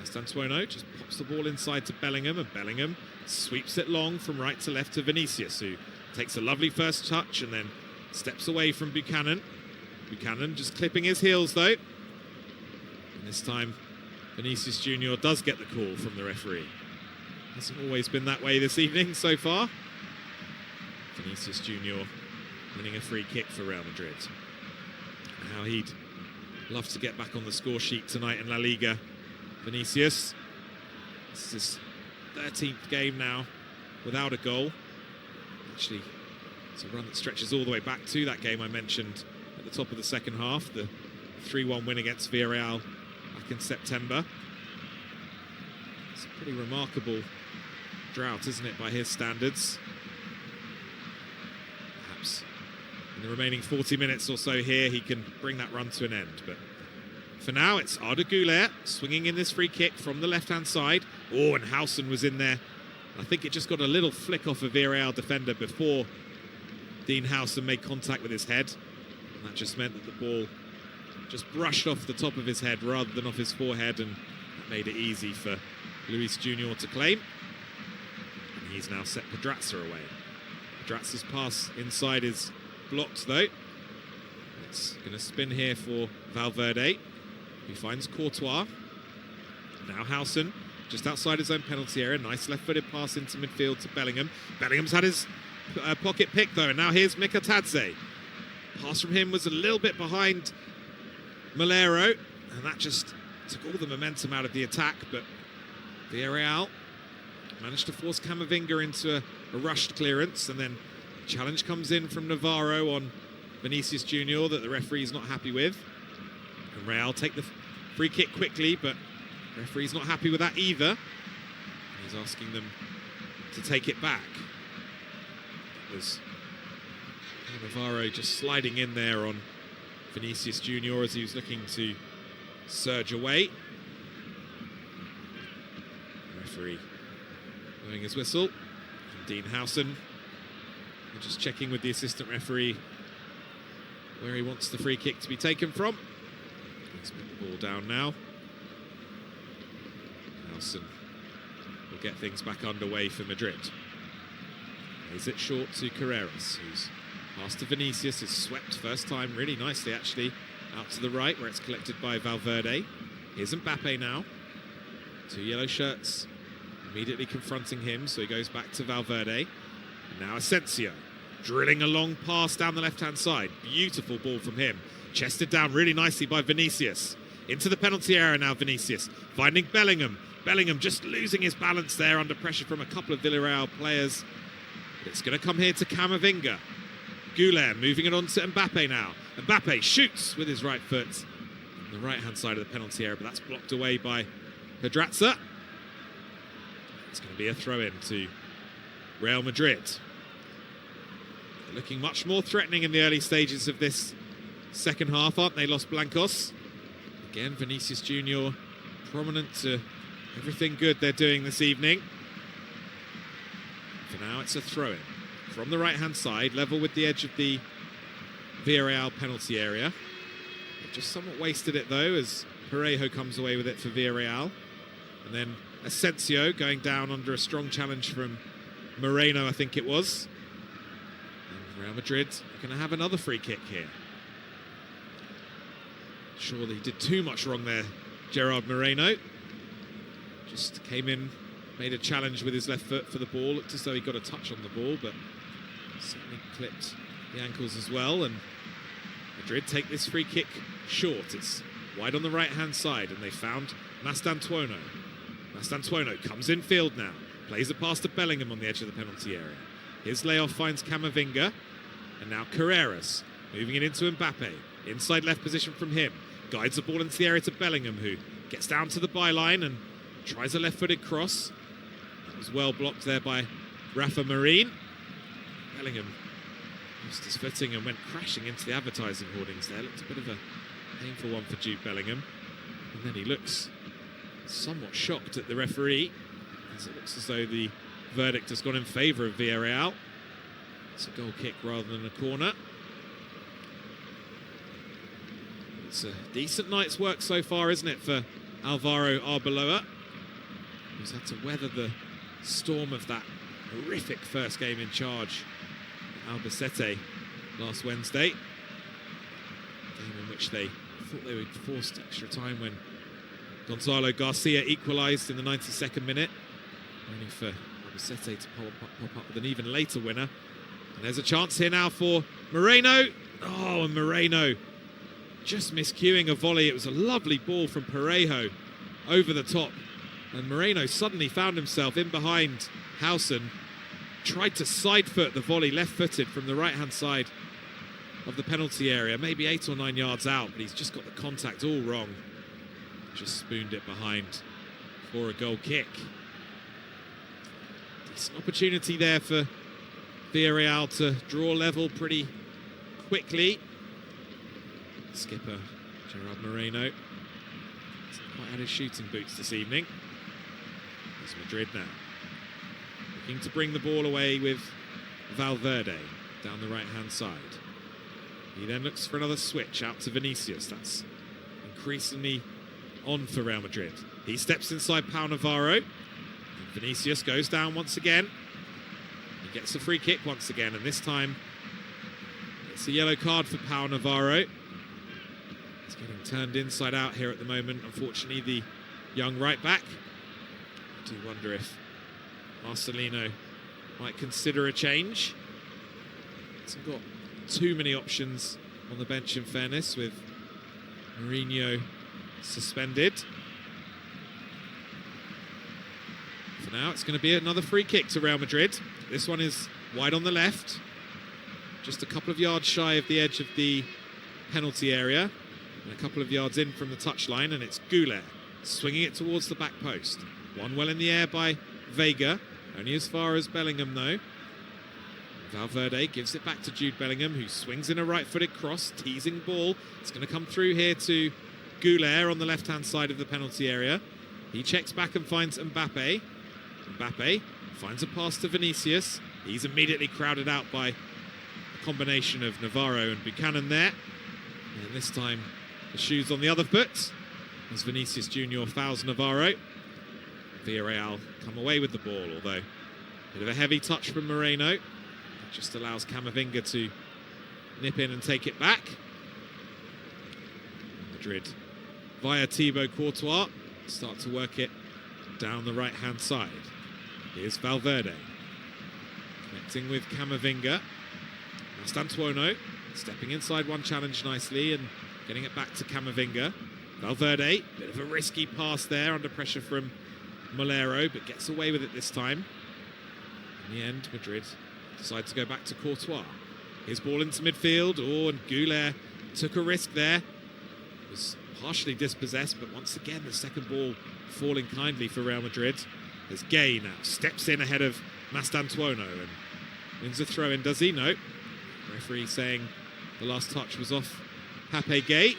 Speaker 1: Mastantuono just pops the ball inside to Bellingham, and Bellingham sweeps it long from right to left to Vinicius, who takes a lovely first touch and then steps away from Buchanan. Buchanan just clipping his heels though. And this time Vinicius Junior does get the call from the referee. Hasn't always been that way this evening so far. Vinicius Junior winning a free kick for Real Madrid. Now he'd love to get back on the score sheet tonight in La Liga. Vinicius, this is his 13th game now without a goal. Actually, it's a run that stretches all the way back to that game I mentioned at the top of the second half, the 3-1 win against Villarreal back in September. It's a pretty remarkable drought, isn't it, by his standards? Perhaps in the remaining 40 minutes or so here, he can bring that run to an end. But for now, it's Arda Güler swinging in this free kick from the left-hand side. Oh, and Housen was in there. I think it just got a little flick off a Villarreal defender before Dean Housen made contact with his head. And that just meant that the ball just brushed off the top of his head rather than off his forehead, and that made it easy for Luis Junior to claim. And he's now set Pedraza away. Pedraza's pass inside is blocked though. It's going to spin here for Valverde, who finds Courtois. Now Howson, just outside his own penalty area. Nice left-footed pass into midfield to Bellingham. Bellingham's had his pocket pick though, and now here's Mikatadze. Pass from him was a little bit behind Malero, and that just took all the momentum out of the attack, but Villarreal managed to force Camavinga into a rushed clearance, and then a challenge comes in from Navarro on Vinicius Junior that the referee's not happy with. And Real take the free kick quickly, but the referee's not happy with that either. He's asking them to take it back. It was Navarro just sliding in there on Vinicius Junior as he was looking to surge away. The referee blowing his whistle. And Dean Howson just checking with the assistant referee where he wants the free kick to be taken from. He's put the ball down now. Howson will get things back underway for Madrid. Plays it short to Carreras, who's passed to Vinicius, is swept first time really nicely actually, out to the right where it's collected by Valverde. Here's Mbappe now. Two yellow shirts immediately confronting him, so he goes back to Valverde. Now Asensio, drilling a long pass down the left-hand side. Beautiful ball from him. Chested down really nicely by Vinicius. Into the penalty area now, Vinicius. Finding Bellingham. Bellingham just losing his balance there under pressure from a couple of Villarreal players. But it's going to come here to Camavinga. Goulet moving it on to Mbappe now. Mbappe shoots with his right foot on the right-hand side of the penalty area, but that's blocked away by Pedraza. It's going to be a throw-in to Real Madrid. They're looking much more threatening in the early stages of this second half, aren't they, Los Blancos? Again, Vinicius Junior prominent to everything good they're doing this evening. For now, it's a throw-in from the right-hand side, level with the edge of the Villarreal penalty area. They've just somewhat wasted it, though, as Parejo comes away with it for Villarreal. And then Asensio going down under a strong challenge from Moreno, I think it was. And Real Madrid are going to have another free kick here. Surely he did too much wrong there, Gerard Moreno. Just came in, made a challenge with his left foot for the ball. Looked as though he got a touch on the ball, but certainly clipped the ankles as well. And Madrid take this free kick short. It's wide on the right-hand side, and they found Mastantuono. Mastantuono comes in field now. Plays it past to Bellingham on the edge of the penalty area. His layoff finds Camavinga. And now Carreras moving it into Mbappe. Inside left position from him. Guides the ball into the area to Bellingham, who gets down to the byline and tries a left-footed cross. That was well blocked there by Rafa Marin. Bellingham lost his footing and went crashing into the advertising hoardings there. Looked a bit of a painful one for Jude Bellingham. And then he looks somewhat shocked at the referee, as it looks as though the verdict has gone in favour of Villarreal. It's a goal kick rather than a corner. It's a decent night's work so far, isn't it, for Alvaro Arbeloa, who's had to weather the storm of that horrific first game in charge at Albacete last Wednesday. A game in which they thought they were forced extra time when Gonzalo Garcia equalised in the 92nd minute, only for Albacete to pop up with an even later winner. And there's a chance here now for Moreno. Oh, and Moreno just miscuing a volley. It was a lovely ball from Parejo over the top. And Moreno suddenly found himself in behind Howson. Tried to side foot the volley left-footed from the right-hand side of the penalty area. Maybe 8 or 9 yards out, but he's just got the contact all wrong. Just spooned it behind for a goal kick. Decent opportunity there for Villarreal to draw level pretty quickly. Skipper Gerard Moreno hasn't quite had his shooting boots this evening. It's Madrid now, looking to bring the ball away with Valverde down the right-hand side. He then looks for another switch out to Vinicius. That's increasingly on for Real Madrid. He steps inside Pau Navarro. Vinicius goes down once again. He gets a free kick once again, and this time it's a yellow card for Pau Navarro. He's getting turned inside out here at the moment, unfortunately, the young right back. I do wonder if Marcelino might consider a change. Hasn't got too many options on the bench, in fairness, with Mourinho suspended. For now, it's going to be another free kick to Real Madrid. This one is wide on the left, just a couple of yards shy of the edge of the penalty area, and a couple of yards in from the touchline, and it's Güler swinging it towards the back post. One well in the air by Vega, only as far as Bellingham though. Valverde gives it back to Jude Bellingham, who swings in a right-footed cross, teasing ball. It's going to come through here to Güler on the left-hand side of the penalty area. He checks back and finds Mbappe. Mbappe finds a pass to Vinicius. He's immediately crowded out by a combination of Navarro and Buchanan there. And this time, the shoe's on the other foot as Vinicius Jr. fouls Navarro. Villarreal come away with the ball, although a bit of a heavy touch from Moreno. It just allows Camavinga to nip in and take it back. Madrid, via Thibaut Courtois, start to work it down the right-hand side. Here's Valverde, connecting with Camavinga. Mastantuono stepping inside one challenge nicely and getting it back to Camavinga. Valverde, bit of a risky pass there under pressure from Molero, but gets away with it this time. In the end, Madrid decide to go back to Courtois. His ball into midfield. Oh, and Güler took a risk there. Was partially dispossessed, but once again, the second ball falling kindly for Real Madrid. As Gay now steps in ahead of Mastantuono and wins a throw-in. Does he? No. Referee saying the last touch was off Pape Gay.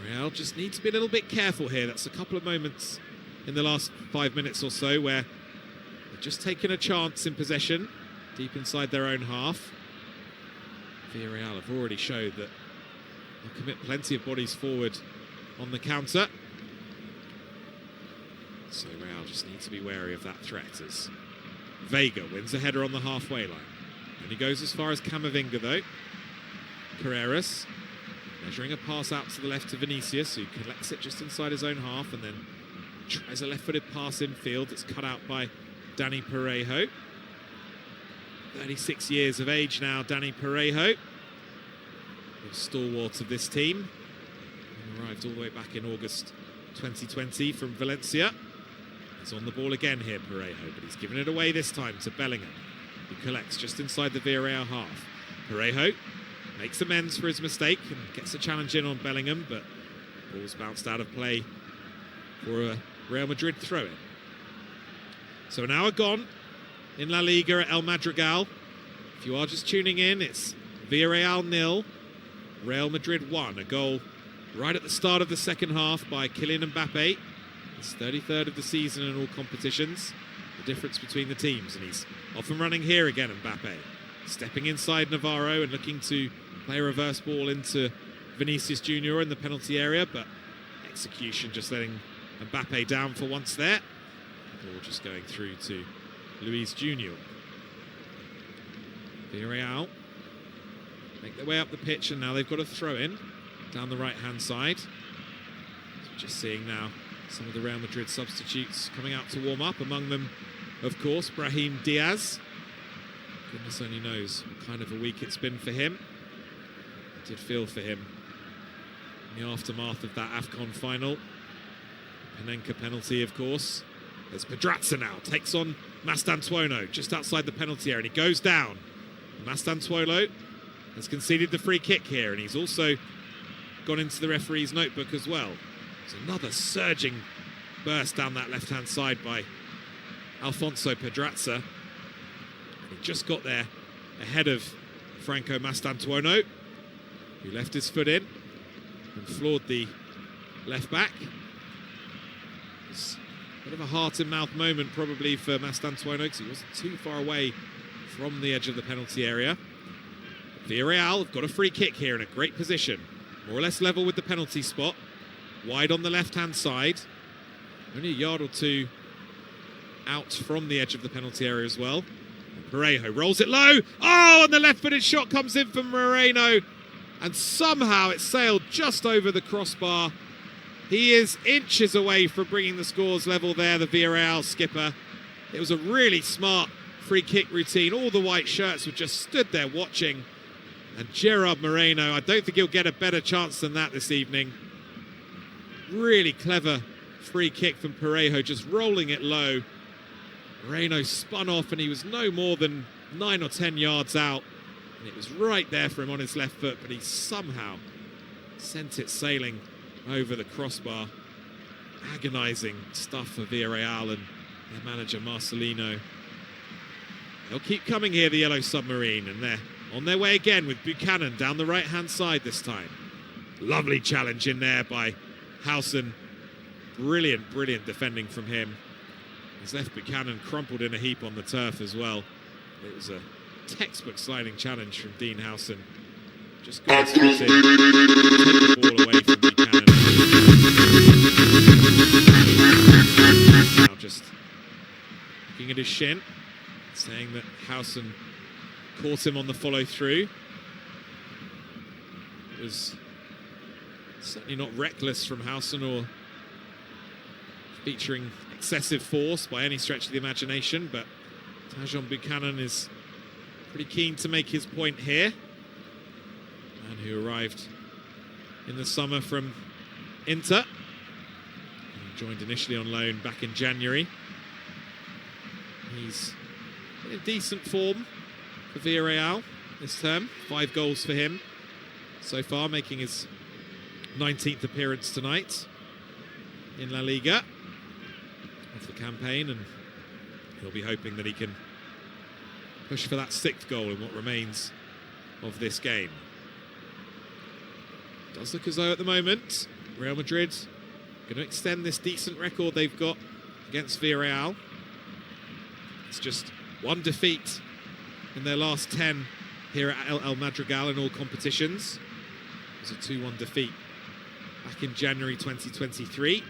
Speaker 1: Real just need to be a little bit careful here. That's a couple of moments in the last 5 minutes or so where they've just taken a chance in possession deep inside their own half. Villarreal have already showed that they'll commit plenty of bodies forward on the counter. So Real just need to be wary of that threat as Vega wins a header on the halfway line. And he goes as far as Camavinga though. Carreras measuring a pass out to the left to Vinicius, who collects it just inside his own half and then tries a left-footed pass infield. It's cut out by Dani Parejo. 36 years of age now, Dani Parejo. The stalwart of this team. He arrived all the way back in August 2020 from Valencia. He's on the ball again here, Parejo, but he's given it away this time to Bellingham, who collects just inside the Villarreal half. Parejo makes amends for his mistake and gets a challenge in on Bellingham, but ball's bounced out of play for a Real Madrid throw-in. So an hour gone in La Liga at El Madrigal. If you are just tuning in, it's Villarreal 0, Real Madrid 1. A goal right at the start of the second half by Kylian Mbappe. His 33rd of the season in all competitions. The difference between the teams, and he's off and running here again, Mbappe. Stepping inside Navarro and looking to play a reverse ball into Vinicius Jr. in the penalty area, but execution just letting Mbappe down for once there. Ball just going through to Luis Jr. Villarreal make their way up the pitch, and now they've got a throw-in down the right-hand side. So we're just seeing now some of the Real Madrid substitutes coming out to warm up. Among them, of course, Brahim Diaz. Goodness only knows what kind of a week it's been for him. I did feel for him in the aftermath of that AFCON final. Panenka penalty, of course. There's Pedraza now, takes on Mastantuono just outside the penalty area, and he goes down. Mastantuono has conceded the free kick here, and he's also gone into the referee's notebook as well. It's another surging burst down that left-hand side by Alfonso Pedraza. He just got there ahead of Franco Mastantuono, who left his foot in and floored the left-back. It's a bit of a heart-in-mouth moment probably for Mastantuono because he wasn't too far away from the edge of the penalty area. Villarreal have got a free kick here in a great position. more or less level with the penalty spot. Wide on the left-hand side. Only a yard or two out from the edge of the penalty area as well. Parejo rolls it low. Oh, and the left-footed shot comes in from Moreno. And somehow it sailed just over the crossbar. He is inches away from bringing the scores level there, the Villareal skipper. It was a really smart free kick routine. All the white shirts were just stood there watching. And Gerard Moreno, I don't think he'll get a better chance than that this evening. Really clever free kick from Parejo, just rolling it low. Moreno spun off and he was no more than 9 or 10 yards out. And it was right there for him on his left foot, but he somehow sent it sailing over the crossbar. Agonising stuff for Villarreal and their manager Marcelino. They'll keep coming here, the Yellow Submarine, and they're on their way again with Buchanan down the right-hand side this time. Lovely challenge in there by Howson. Brilliant, brilliant defending from him. He's left Buchanan crumpled in a heap on the turf as well. It was a textbook sliding challenge from Dean Howson. Just got his foot in, take the ball away from Buchanan. Now just looking at his shin, saying that Howson caught him on the follow-through. It was certainly not reckless from Howson or featuring excessive force by any stretch of the imagination, but Tajon Buchanan is pretty keen to make his point here. Man who arrived in the summer from Inter. He joined initially on loan back in January. He's in decent form for Villarreal this term. 5 goals for him so far, making his 19th appearance tonight in La Liga of the campaign, and he'll be hoping that he can push for that 6th goal in what remains of this game. Does look as though at the moment Real Madrid going to extend this decent record they've got against Villarreal. It's just 1 defeat in their last 10 here at El Madrigal in all competitions. It was a 2-1 defeat back in January 2023.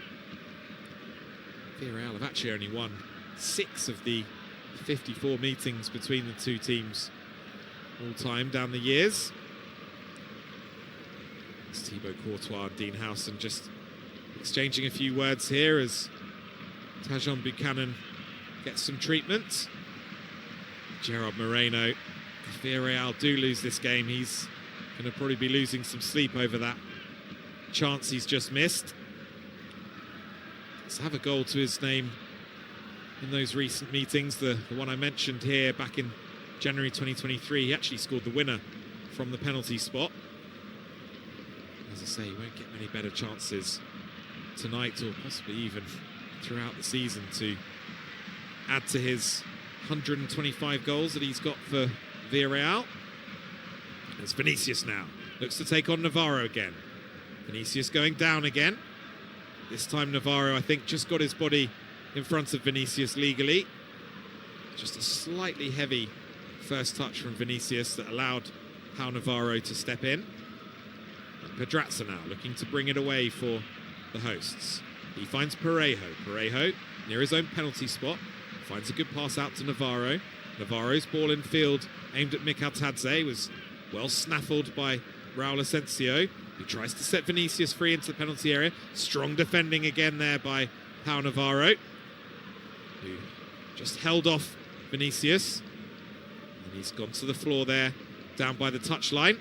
Speaker 1: Villarreal have actually only won 6 of the 54 meetings between the two teams all time down the years. It's Thibaut Courtois and Dean Howson just exchanging a few words here as Tajon Buchanan gets some treatment. Gerard Moreno, if Villarreal do lose this game, he's going to probably be losing some sleep over that chance he's just missed. Let's have a goal to his name in those recent meetings. The one I mentioned here back in January 2023, he actually scored the winner from the penalty spot. As I say, he won't get many better chances tonight or possibly even throughout the season to add to his 125 goals that he's got for Villarreal. It's Vinicius now. Looks to take on Navarro again. Vinicius going down again. This time Navarro, I think, just got his body in front of Vinicius legally. Just a slightly heavy first touch from Vinicius that allowed Pau Navarro to step in. And Pedraza now looking to bring it away for the hosts. He finds Parejo. Parejo near his own penalty spot. Finds a good pass out to Navarro. Navarro's ball in field aimed at Mikatadze was well snaffled by Raul Asensio, who tries to set Vinicius free into the penalty area. Strong defending again there by Pau Navarro, who just held off Vinicius. And he's gone to the floor there, down by the touchline,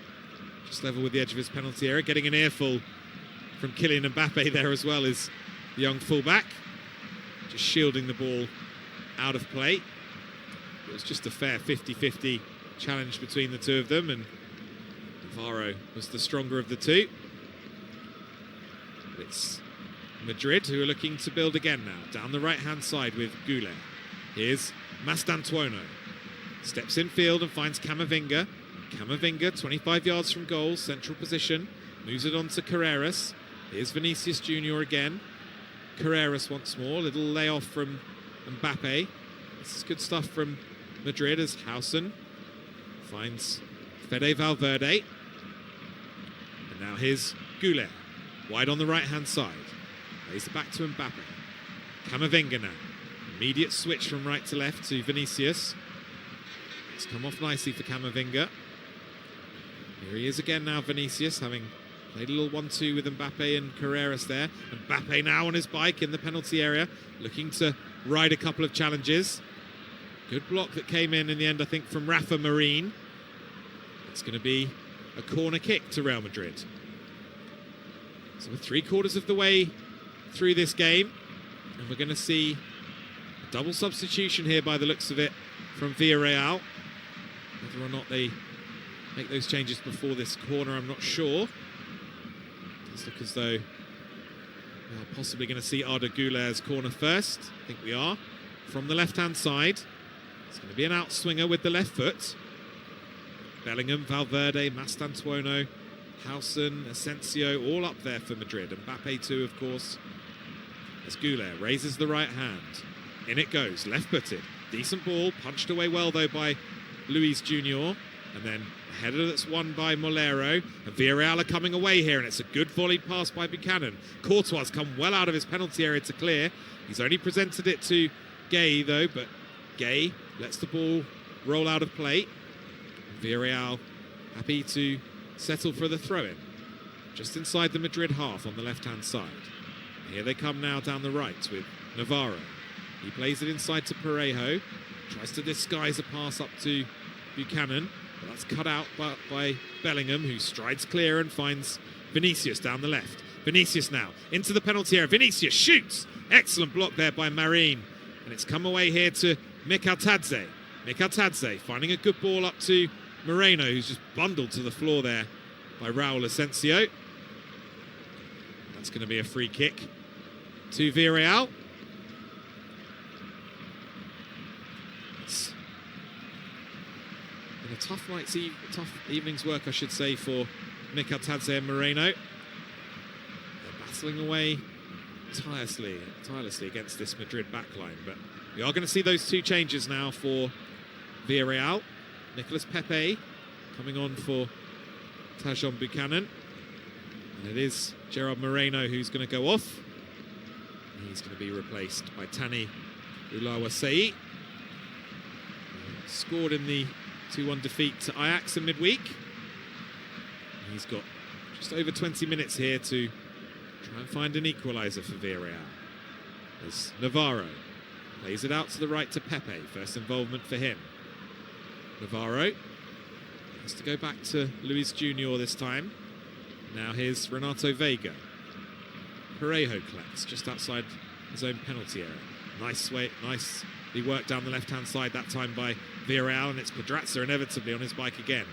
Speaker 1: just level with the edge of his penalty area. Getting an earful from Kylian Mbappe there as well as the young fullback, just shielding the ball out of play. It was just a fair 50-50 challenge between the two of them, and Navarro was the stronger of the two. It's Madrid who are looking to build again now, down the right-hand side with Goulet. Here's Mastantuono. Steps in field and finds Camavinga. Camavinga, 25 yards from goal, central position. Moves it on to Carreras. Here's Vinicius Junior again. Carreras once more. Little layoff from Mbappe. This is good stuff from Madrid as Howson finds Fede Valverde. And now here's Goulet, wide on the right-hand side. Plays it back to Mbappe. Camavinga now. Immediate switch from right to left to Vinicius. It's come off nicely for Camavinga. Here he is again now, Vinicius, having played a little 1-2 with Mbappe and Carreras there. Mbappe now on his bike in the penalty area, looking to ride a couple of challenges. Good block that came in the end, I think, from Rafa Marin. It's going to be a corner kick to Real Madrid. So we're 3/4 of the way through this game, and we're going to see a double substitution here by the looks of it from Villarreal. Whether or not they make those changes before this corner, I'm not sure. It does look as though we are possibly going to see Arda Güler's corner first. I think we are. From the left-hand side, it's going to be an outswinger with the left foot. Bellingham, Valverde, Mastantuono, Howson, Asensio, all up there for Madrid. Mbappe too, of course. As Goulet raises the right hand. In it goes, left-footed. Decent ball, punched away well, though, by Luis Junior. And then a header that's won by Molero. And Villarreal are coming away here, and it's a good volleyed pass by Buchanan. Courtois has come well out of his penalty area to clear. He's only presented it to Gay, though, but Gay lets the ball roll out of play. Villarreal happy to settle for the throw-in. Just inside the Madrid half on the left-hand side. Here they come now down the right with Navarro. He plays it inside to Parejo. Tries to disguise a pass up to Buchanan. But that's cut out by Bellingham, who strides clear and finds Vinicius down the left. Vinicius now into the penalty area. Vinicius shoots. Excellent block there by Marin. And it's come away here to Mikatadze. Mikatadze finding a good ball up to Moreno, who's just bundled to the floor there by Raul Asensio. That's going to be a free kick to Villarreal. It's been a tough evening's work, I should say, for Mikatadze and Moreno. They're battling away tirelessly against this Madrid backline, but we are going to see those two changes now for Villarreal. Nicolas Pepe coming on for Tajon Buchanan. And it is Gerard Moreno who's going to go off. He's going to be replaced by Tani Ulawasei. Scored in the 2-1 defeat to Ajax in midweek. He's got just over 20 minutes here to try and find an equaliser for Villarreal. As Navarro plays it out to the right to Pepe. First involvement for him. Navarro has to go back to Luis Junior this time. Now here's Renato Vega. Parejo collects just outside his own penalty area. Nicely worked down the left-hand side that time by Villarreal, and it's Pedraza inevitably on his bike again.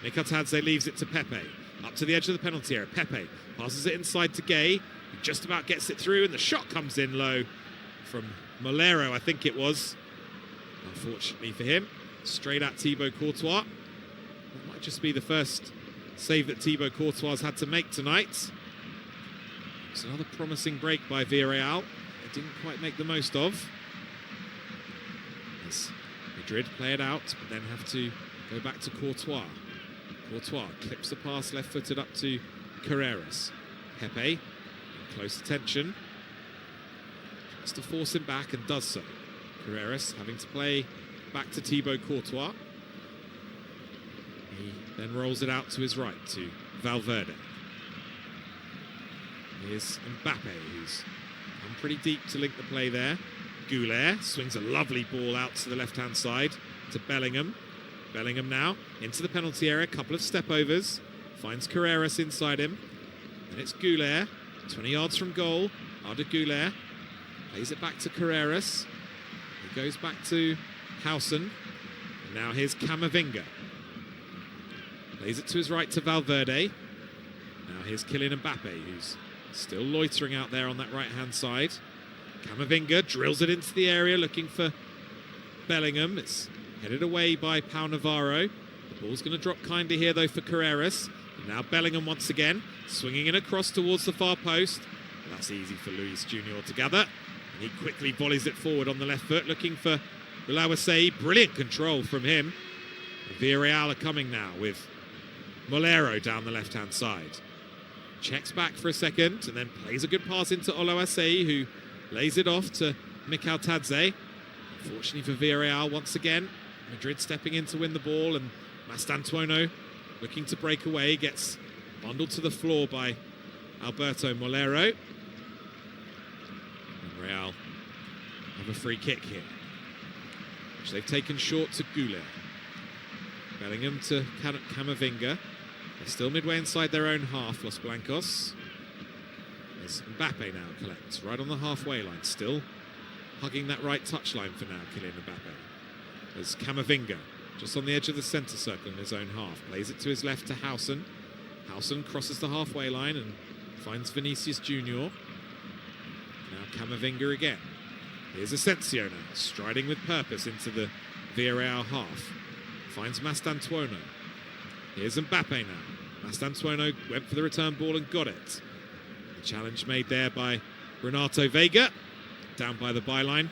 Speaker 1: Mikatadze leaves it to Pepe. Up to the edge of the penalty area. Pepe passes it inside to Gay. He just about gets it through, and the shot comes in low from Molero, I think it was. Unfortunately for him. Straight at Thibaut Courtois. That might just be the first save that Thibaut Courtois has had to make tonight. It's another promising break by Villarreal. They didn't quite make the most of. As Madrid play it out, but then have to go back to Courtois. Courtois clips the pass left-footed up to Carreras. Pepe, in close attention. Tries to force him back and does so. Carreras having to play back to Thibaut Courtois. He then rolls it out to his right to Valverde. Here's Mbappe, who's come pretty deep to link the play there. Goulet swings a lovely ball out to the left-hand side to Bellingham. Bellingham now into the penalty area, couple of step-overs. Finds Carreras inside him. And it's Goulet, 20 yards from goal. Arda Güler plays it back to Carreras. He goes back to Howson. And now here's Camavinga. Plays it to his right to Valverde. Now here's Kylian Mbappe, who's still loitering out there on that right-hand side. Camavinga drills it into the area, looking for Bellingham. It's headed away by Pau Navarro. The ball's going to drop kindly here, though, for Carreras. And now Bellingham once again, swinging it across towards the far post. Well, that's easy for Luis Junior to gather. And he quickly volleys it forward on the left foot, looking for Ulawasei. Brilliant control from him. Villarreal are coming now with Molero down the left-hand side. checks back for a second and then plays a good pass into Oloase, who lays it off to Mikal Tadze. Unfortunately for Villarreal, once again, Madrid stepping in to win the ball, and Mastantuono looking to break away, gets bundled to the floor by Alberto Molero. And Real have a free kick here, which they've taken short to Goulet. Bellingham to Camavinga. They're still midway inside their own half, Los Blancos. As Mbappe now collects right on the halfway line, still hugging that right touchline for now, Kylian Mbappe. As Camavinga, just on the edge of the centre circle in his own half, plays it to his left to Howson. Howson crosses the halfway line and finds Vinicius Junior. Now Camavinga again. Here's Asensio now, striding with purpose into the Villarreal half. Finds Mastantuono. Here's Mbappe now. Mastantuono went for the return ball and got it. The challenge made there by Renato Vega, down by the byline.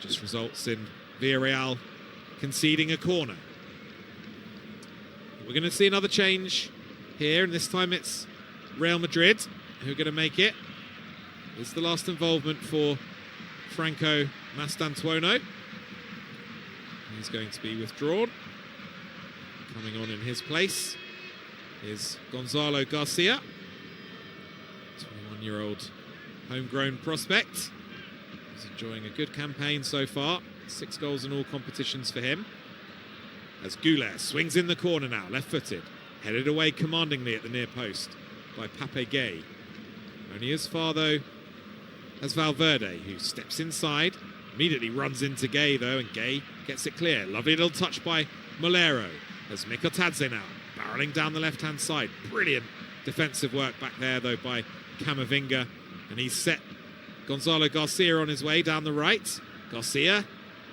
Speaker 1: Just results in Villarreal conceding a corner. We're going to see another change here, and this time it's Real Madrid who are going to make it. It's the last involvement for Franco Mastantuono. He's going to be withdrawn. Coming on in his place is Gonzalo Garcia, 21-year-old homegrown prospect. He's enjoying a good campaign so far. 6 goals in all competitions for him. As Goulet swings in the corner now, left-footed, headed away commandingly at the near post by Pape Gay. Only as far, though, as Valverde, who steps inside, immediately runs into Gay, though, and Gay gets it clear. Lovely little touch by Molero. As Mikal Tadze now, barreling down the left-hand side. Brilliant defensive work back there, though, by Camavinga. And he's set Gonzalo Garcia on his way down the right. Garcia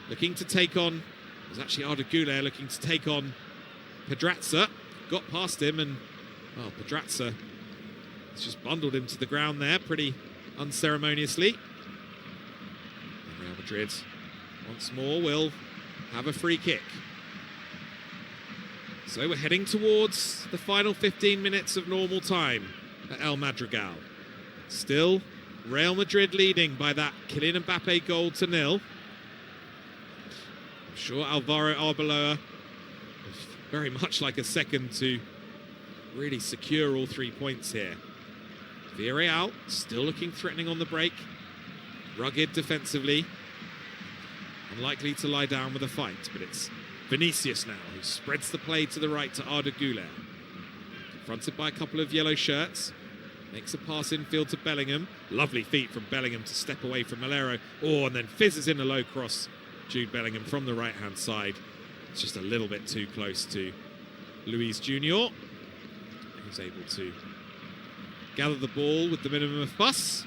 Speaker 1: looking to take on, it was actually Arda Güler looking to take on Pedraza. Got past him, and, well, Pedraza has just bundled him to the ground there pretty unceremoniously. And Real Madrid once more will have a free kick. So we're heading towards the final 15 minutes of normal time at El Madrigal. Still Real Madrid leading by that Kylian Mbappe goal to 0. I'm sure Alvaro Arbeloa would very much like a second to really secure all 3 points here. Villarreal still looking threatening on the break. Rugged defensively. Unlikely to lie down with a fight, but it's Vinicius now, who spreads the play to the right to Arda Güler. Confronted by a couple of yellow shirts. Makes a pass infield to Bellingham. Lovely feet from Bellingham to step away from Molero. Oh, and then fizzes in a low cross. Jude Bellingham from the right-hand side. It's just a little bit too close to Luis Junior, who's able to gather the ball with the minimum of fuss.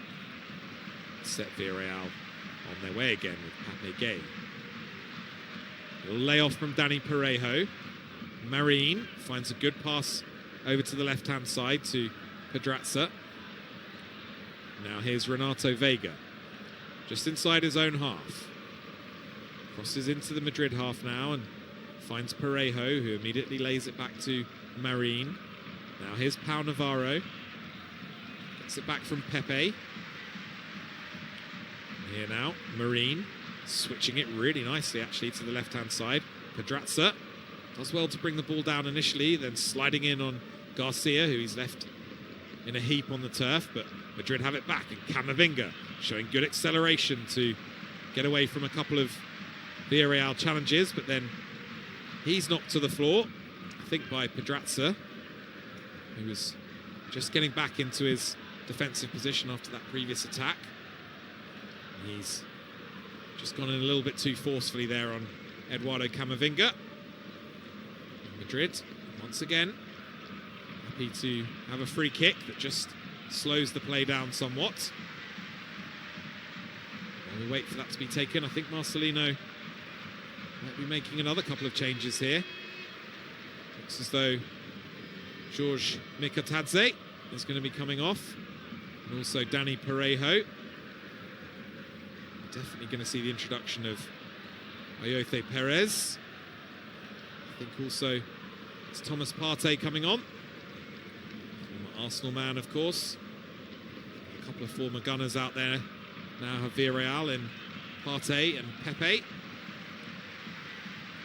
Speaker 1: Set Villarreal on their way again with Pape Gay. A little layoff from Danny Parejo. Marine finds a good pass over to the left-hand side to Pedraza. Now here's Renato Vega, just inside his own half. Crosses into the Madrid half now and finds Parejo, who immediately lays it back to Marine. Now here's Pau Navarro. Gets it back from Pepe. Here now, Marine, switching it really nicely actually to the left-hand side. Pedraza does well to bring the ball down initially, then sliding in on Garcia, who he's left in a heap on the turf, but Madrid have it back, and Camavinga showing good acceleration to get away from a couple of Villarreal challenges, but then he's knocked to the floor, I think by Pedraza, who was just getting back into his defensive position after that previous attack. He's just gone in a little bit too forcefully there on Eduardo Camavinga. Madrid, once again, happy to have a free kick that just slows the play down somewhat. While we wait for that to be taken, I think Marcelino might be making another couple of changes here. Looks as though George Mikatadze is going to be coming off, and also Danny Parejo. Definitely going to see the introduction of Ayoze Perez. I think also it's Thomas Partey coming on, Arsenal man, of course. A couple of former Gunners out there now have Villareal in Partey and Pepe.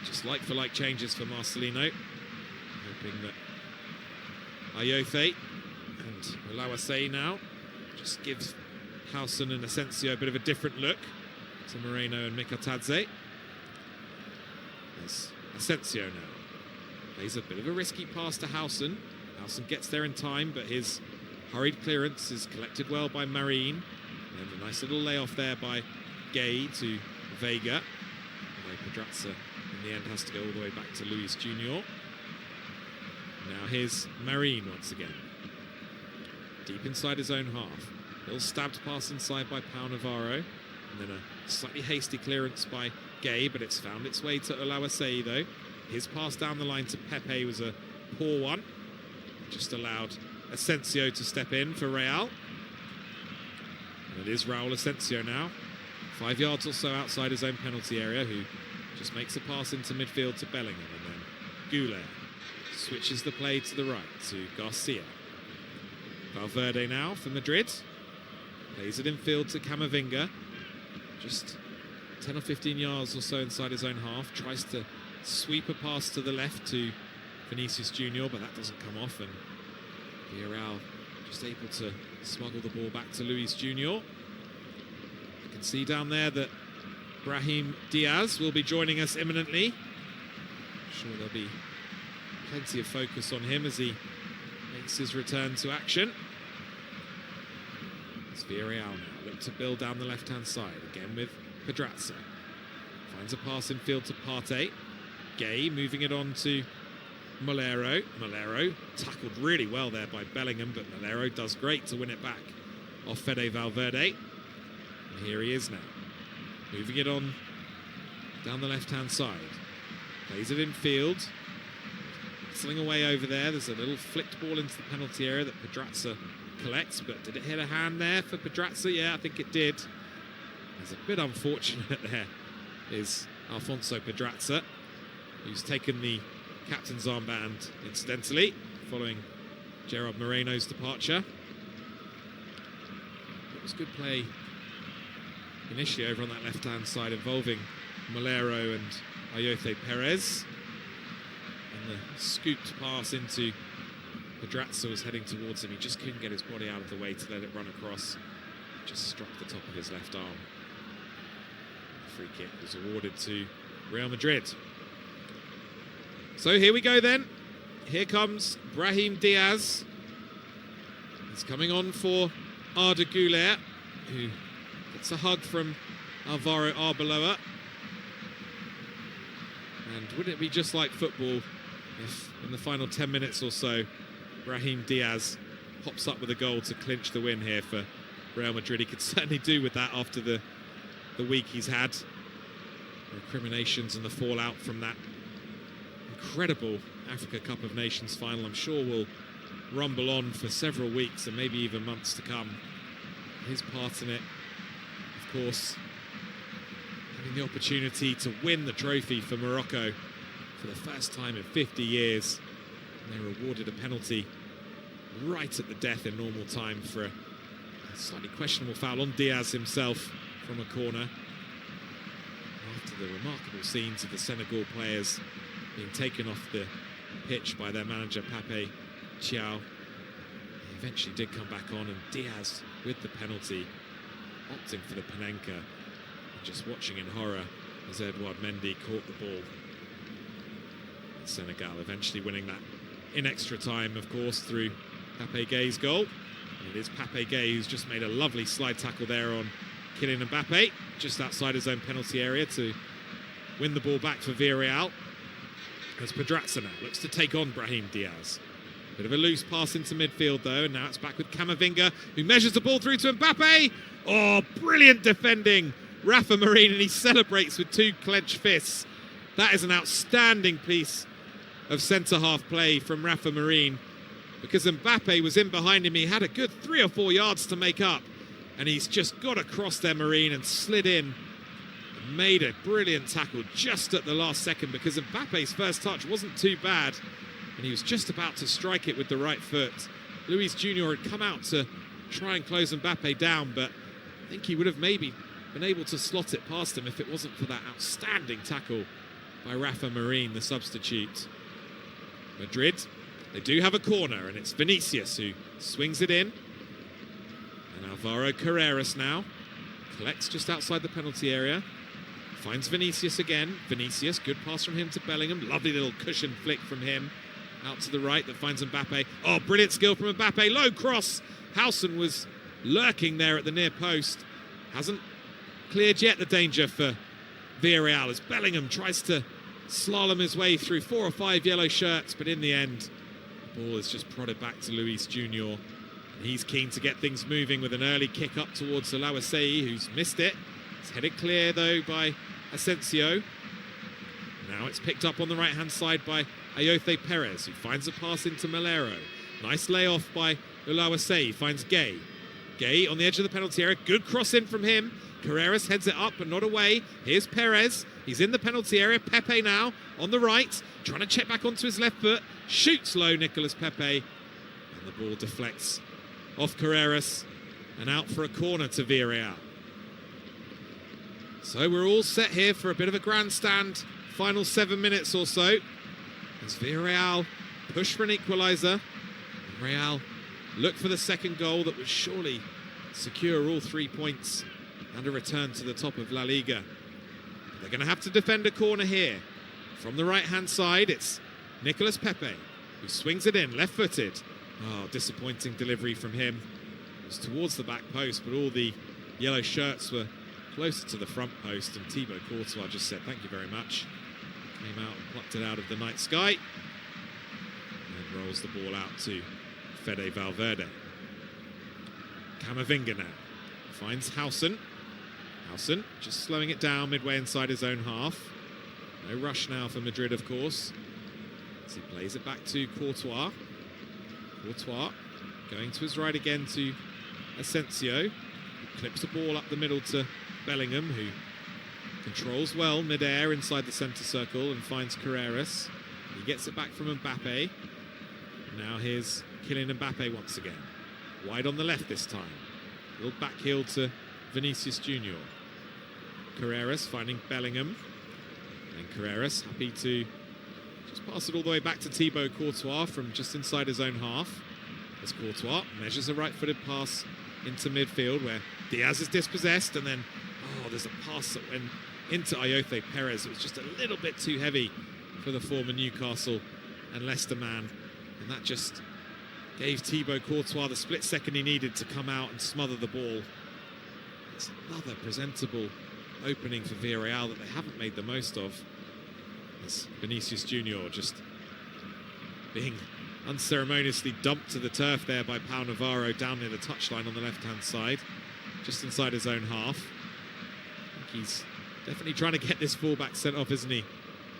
Speaker 1: Just like-for-like changes for Marcelino. Hoping that Ayofe and Olawase now just gives Howson and Asensio a bit of a different look to Moreno and Mikotadze. There's Asensio now. Plays a bit of a risky pass to Howson. Howson gets there in time, but his hurried clearance is collected well by Marine. And a nice little layoff there by Gay to Vega. Although Pedraza in the end has to go all the way back to Luis Junior. Now here's Marine once again. Deep inside his own half. Little stabbed pass inside by Pau Navarro. And then a slightly hasty clearance by Gay, but it's found its way to Olawase though. His pass down the line to Pepe was a poor one. Just allowed Asensio to step in for Real. And it is Raul Asensio now. 5 yards or so outside his own penalty area, who just makes a pass into midfield to Bellingham. And then Goulet switches the play to the right to Garcia. Valverde now for Madrid. Plays it infield to Camavinga. Just 10 or 15 yards or so inside his own half. Tries to sweep a pass to the left to Vinicius Junior, but that doesn't come off. And Villarreal just able to smuggle the ball back to Luis Junior. You can see down there that Brahim Diaz will be joining us imminently. I'm sure there'll be plenty of focus on him as he makes his return to action. It's Villarreal now, look to build down the left-hand side, again with Pedraza. Finds a pass in field to Partey. Gay moving it on to Molero. Molero tackled really well there by Bellingham, but Molero does great to win it back off Fede Valverde. And here he is now, moving it on down the left-hand side. Plays it in field. Sling away over there. There's a little flicked ball into the penalty area that Pedraza collects, but did it hit a hand there for Pedraza? Yeah, I think it did. It's a bit unfortunate there is Alfonso Pedraza, who's taken the captain's armband incidentally following Gerard Moreno's departure. It was good play initially over on that left-hand side involving Molero and Ayofe Perez. And the scooped pass into Pedraza was heading towards him. He just couldn't get his body out of the way to let it run across. Just struck the top of his left arm. The free kick was awarded to Real Madrid. So here we go then. Here comes Brahim Diaz. He's coming on for Arda Güler, who gets a hug from Alvaro Arbeloa. And wouldn't it be just like football if in the final 10 minutes or so Brahim Diaz pops up with a goal to clinch the win here for Real Madrid? He could certainly do with that after the week he's had. The recriminations and the fallout from that incredible Africa Cup of Nations final, I'm sure, will rumble on for several weeks and maybe even months to come. His part in it, of course, having the opportunity to win the trophy for Morocco for the first time in 50 years. And they were awarded a penalty right at the death in normal time for a slightly questionable foul on Diaz himself from a corner. After the remarkable scenes of the Senegal players being taken off the pitch by their manager Pape Thiaw, he eventually did come back on, and Diaz with the penalty, opting for the Panenka, and just watching in horror as Edouard Mendy caught the ball. And Senegal eventually winning that in extra time, of course, through Pape Gay's goal. And it is Pape Gay who's just made a lovely slide tackle there on Kylian Mbappe, just outside his own penalty area, to win the ball back for Villarreal. As Pedraza now looks to take on Brahim Diaz. Bit of a loose pass into midfield though, and now it's back with Camavinga, who measures the ball through to Mbappe. Oh, brilliant defending, Rafa Marine, and he celebrates with two clenched fists. That is an outstanding piece of centre-half play from Rafa Marine, because Mbappe was in behind him. He had a good 3 or 4 yards to make up, and he's just got across there, Marine, and slid in. Made a brilliant tackle just at the last second, because Mbappe's first touch wasn't too bad, and he was just about to strike it with the right foot. Luis Junior had come out to try and close Mbappe down, but I think he would have maybe been able to slot it past him if it wasn't for that outstanding tackle by Rafa Marin, the substitute. Madrid, they do have a corner, and it's Vinicius who swings it in. And Alvaro Carreras now collects just outside the penalty area. Finds Vinicius again. Vinicius, good pass from him to Bellingham. Lovely little cushion flick from him out to the right that finds Mbappe. Oh, brilliant skill from Mbappe. Low cross. Howson was lurking there at the near post. Hasn't cleared yet the danger for Villarreal as Bellingham tries to slalom his way through 4 or 5 yellow shirts, but in the end, the ball is just prodded back to Luis Junior. And he's keen to get things moving with an early kick up towards Olawasei, who's missed it. It's headed clear, though, by Asensio. Now it's picked up on the right-hand side by Ayoze Perez, who finds a pass into Malero. Nice layoff by Olawasei, finds Gay. Gay on the edge of the penalty area, good cross in from him. Carreras heads it up, but not away. Here's Perez, he's in the penalty area. Pepe now on the right, trying to check back onto his left foot. Shoots low, Nicolas Pepe. And the ball deflects off Carreras and out for a corner to Villarreal. So we're all set here for a bit of a grandstand. Final 7 minutes or so. As Villarreal push for an equaliser. Real look for the second goal that would surely secure all 3 points and a return to the top of La Liga. They're going to have to defend a corner here. From the right-hand side, it's Nicolas Pepe, who swings it in, left-footed. Oh, disappointing delivery from him. It was towards the back post, but all the yellow shirts were closer to the front post, and Thibaut Courtois just said, thank you very much. Came out and plucked it out of the night sky. And rolls the ball out to Fede Valverde. Camavinga now finds Howson. Howson just slowing it down midway inside his own half. No rush now for Madrid, of course. As he plays it back to Courtois. Courtois going to his right again to Asensio. He clips the ball up the middle to Bellingham, who controls well mid-air inside the centre circle and finds Carreras. He gets it back from Mbappe. Now here's Kylian Mbappe once again. Wide on the left this time. A little back heel to Vinicius Junior. Carreras finding Bellingham. And Carreras happy to just pass it all the way back to Thibaut Courtois from just inside his own half. As Courtois measures a right-footed pass into midfield where Diaz is dispossessed, and then there's a pass that went into Ayoze Perez. It was just a little bit too heavy for the former Newcastle and Leicester man, and that just gave Thibaut Courtois the split second he needed to come out and smother the ball. It's another presentable opening for Villarreal that they haven't made the most of. As Vinicius Junior just being unceremoniously dumped to the turf there by Pau Navarro down near the touchline on the left-hand side, just inside his own half. I think he's definitely trying to get this fullback sent off, isn't he,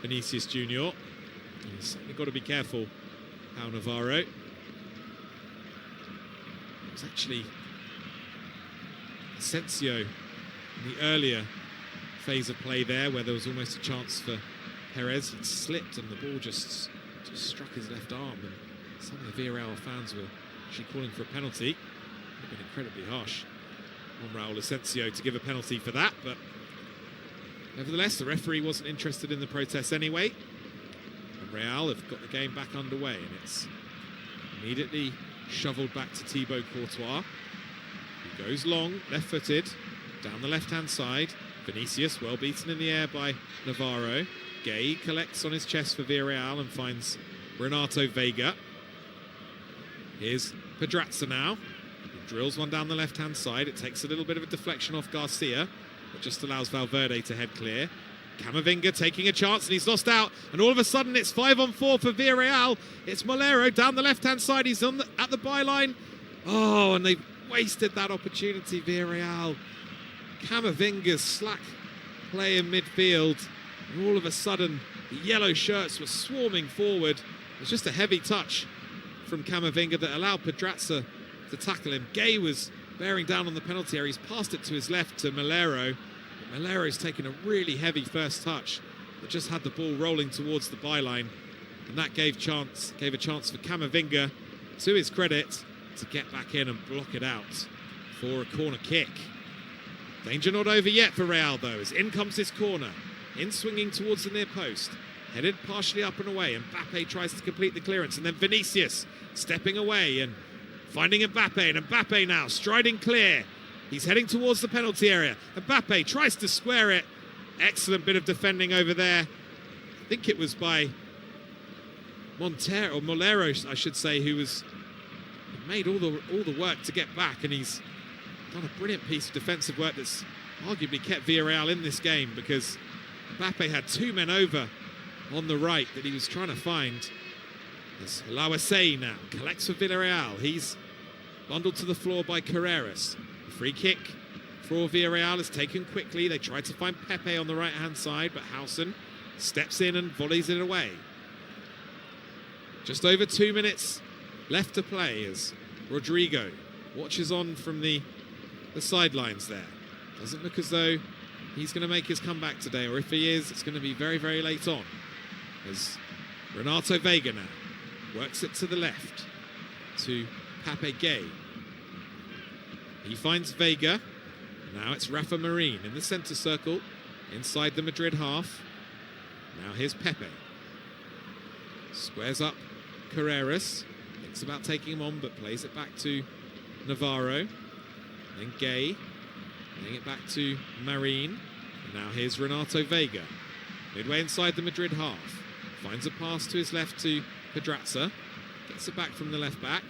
Speaker 1: Vinicius Junior? And he's certainly got to be careful, Pau Navarro. It was actually Asensio in the earlier phase of play there where there was almost a chance for Perez. It slipped and the ball just struck his left arm, and some of the Villarreal fans were actually calling for a penalty. It would have been incredibly harsh on Raul Asensio to give a penalty for that, but nevertheless the referee wasn't interested in the protest anyway, and Real have got the game back underway, and it's immediately shoveled back to Thibaut Courtois, who goes long, left-footed, down the left-hand side. Vinicius well beaten in the air by Navarro. Gay collects on his chest for Villarreal and finds Renato Vega. Here's Pedraza now. He drills one down the left-hand side. It takes a little bit of a deflection off Garcia, but just allows Valverde to head clear. Camavinga taking a chance, and he's lost out. And all of a sudden, it's 5-on-4 for Villarreal. It's Malero down the left-hand side. He's at the byline. Oh, and they've wasted that opportunity, Villarreal. Camavinga's slack play in midfield. And all of a sudden, the yellow shirts were swarming forward. It was just a heavy touch from Camavinga that allowed Pedraza to tackle him. Gay was bearing down on the penalty area. He's passed it to his left to Malero. But Malero's taken a really heavy first touch that just had the ball rolling towards the byline. And that gave a chance for Camavinga, to his credit, to get back in and block it out for a corner kick. Danger not over yet for Real, though, as in comes this corner. In swinging towards the near post. Headed partially up and away. Mbappe tries to complete the clearance. And then Vinicius stepping away and finding Mbappe. And Mbappe now striding clear. He's heading towards the penalty area. Mbappe tries to square it. Excellent bit of defending over there. I think it was by Molero, I should say, who made all the work to get back. And he's done a brilliant piece of defensive work that's arguably kept Villarreal in this game, because Mbappe had two men over on the right that he was trying to find. As Lawasei now collects for Villarreal. He's bundled to the floor by Carreras. The free kick for Villarreal is taken quickly. They tried to find Pepe on the right-hand side, but Howson steps in and volleys it away. Just over 2 minutes left to play as Rodrigo watches on from the sidelines there. Doesn't look as though he's going to make his comeback today, or if he is, it's going to be very, very late on. As Renato Vega now works it to the left to Pape Gay. He finds Vega. Now it's Rafa Marin in the centre circle inside the Madrid half. Now here's Pepe. Squares up Carreras. Thinks about taking him on, but plays it back to Navarro. Then Gay. Laying it back to Marin. And now here's Renato Vega. Midway inside the Madrid half. Finds a pass to his left to Pedraza. Gets it back from the left back.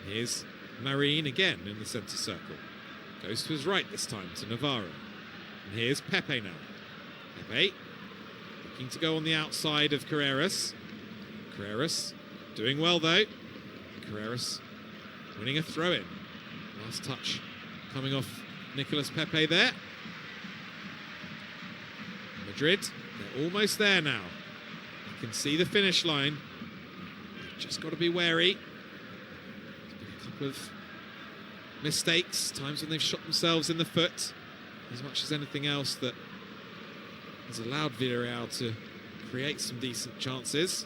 Speaker 1: And here's Marin again in the centre circle. Goes to his right this time to Navarro. And here's Pepe now. Pepe looking to go on the outside of Carreras. Carreras doing well though. Carreras winning a throw-in. Last touch coming off Nicolas Pepe there. Madrid, they're almost there now. You can see the finish line. They've just got to be wary. There's been a couple of mistakes, times when they've shot themselves in the foot, as much as anything else, that has allowed Villarreal to create some decent chances.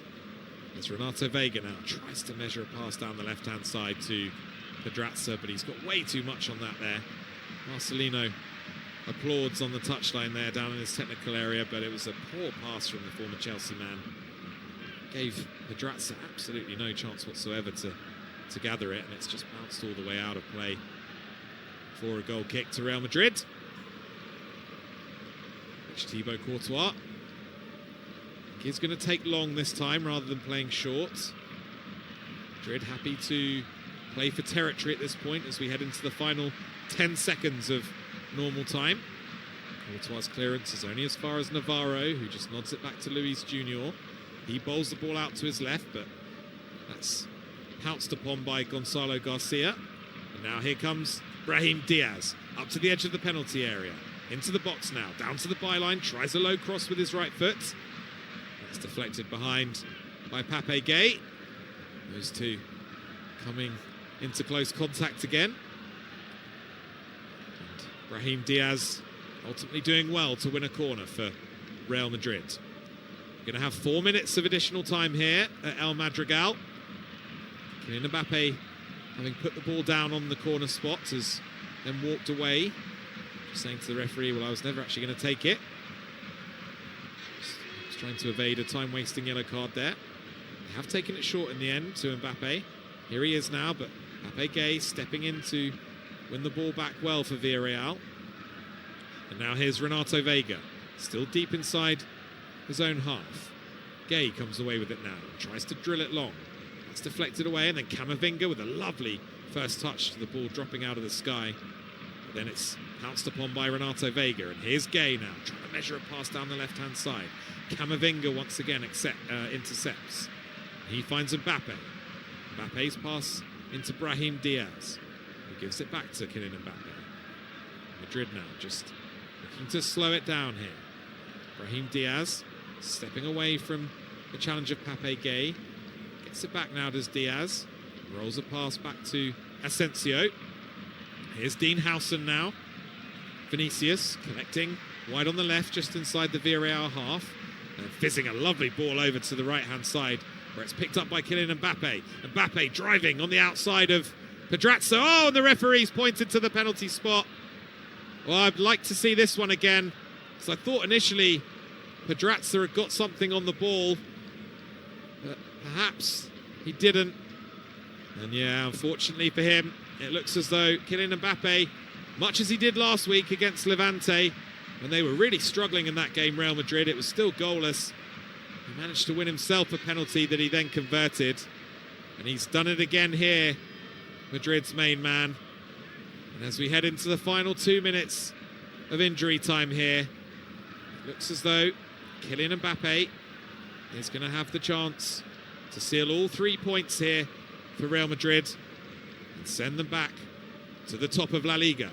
Speaker 1: As Renato Vega now tries to measure a pass down the left-hand side to Pedraza, but he's got way too much on that there. Marcelino applauds on the touchline there down in his technical area, but it was a poor pass from the former Chelsea man. Gave Pedraza absolutely no chance whatsoever to gather it, and it's just bounced all the way out of play for a goal kick to Real Madrid. Which Thibaut Courtois, I think he's going to take long this time rather than playing short. Madrid happy to play for territory at this point as we head into the final 10 seconds of normal time. Courtois' clearance is only as far as Navarro, who just nods it back to Luis Junior. He bowls the ball out to his left, but that's pounced upon by Gonzalo Garcia. And now here comes Brahim Diaz up to the edge of the penalty area. Into the box now, down to the byline, tries a low cross with his right foot. That's deflected behind by Pape Gay. Those two coming into close contact again. And Brahim Diaz ultimately doing well to win a corner for Real Madrid. We're going to have 4 minutes of additional time here at El Madrigal. Kylian Mbappe, having put the ball down on the corner spot, has then walked away, just saying to the referee, well, I was never actually going to take it. Just trying to evade a time-wasting yellow card there. They have taken it short in the end to Mbappe. Here he is now, but Pape Gay stepping in to win the ball back well for Villarreal. And now here's Renato Vega, still deep inside his own half. Gay comes away with it now, tries to drill it long. It's deflected away, and then Camavinga with a lovely first touch to the ball dropping out of the sky. But then it's pounced upon by Renato Vega, and here's Gay now trying to measure a pass down the left-hand side. Camavinga once again intercepts. He finds Mbappe. Mbappe's pass into Brahim Diaz, who gives it back to Kylian Mbappe. Madrid now just looking to slow it down here. Brahim Diaz stepping away from the challenge of Pape Gay. Gets it back now, does Diaz. Rolls a pass back to Asensio. Here's Dean Howson now. Vinicius collecting wide on the left, just inside the Villarreal half. And fizzing a lovely ball over to the right-hand side, where it's picked up by Kylian Mbappe. Mbappe driving on the outside of Pedraza, oh, and the referee's pointed to the penalty spot. Well, I'd like to see this one again, because I thought initially Pedraza had got something on the ball, but perhaps he didn't. And yeah, unfortunately for him, it looks as though Kylian Mbappe, much as he did last week against Levante, when they were really struggling in that game, Real Madrid, it was still goalless. He managed to win himself a penalty that he then converted. And he's done it again here, Madrid's main man. And as we head into the final 2 minutes of injury time here, it looks as though Kylian Mbappe is going to have the chance to seal all 3 points here for Real Madrid and send them back to the top of La Liga.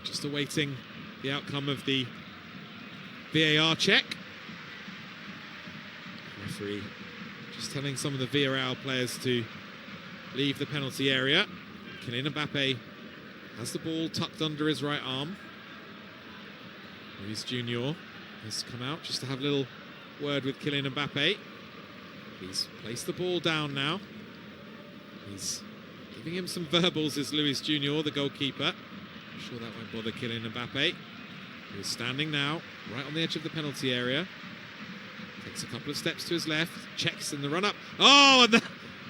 Speaker 1: Just awaiting the outcome of the VAR check. Referee just telling some of the Villarreal players to leave the penalty area. Kylian Mbappe has the ball tucked under his right arm. Luis Junior has come out just to have a little word with Kylian Mbappe. He's placed the ball down now. He's giving him some verbals, is Luis Junior, the goalkeeper. I'm sure that won't bother Kylian Mbappe. He's standing now right on the edge of the penalty area. Takes a couple of steps to his left, checks in the run-up. Oh, and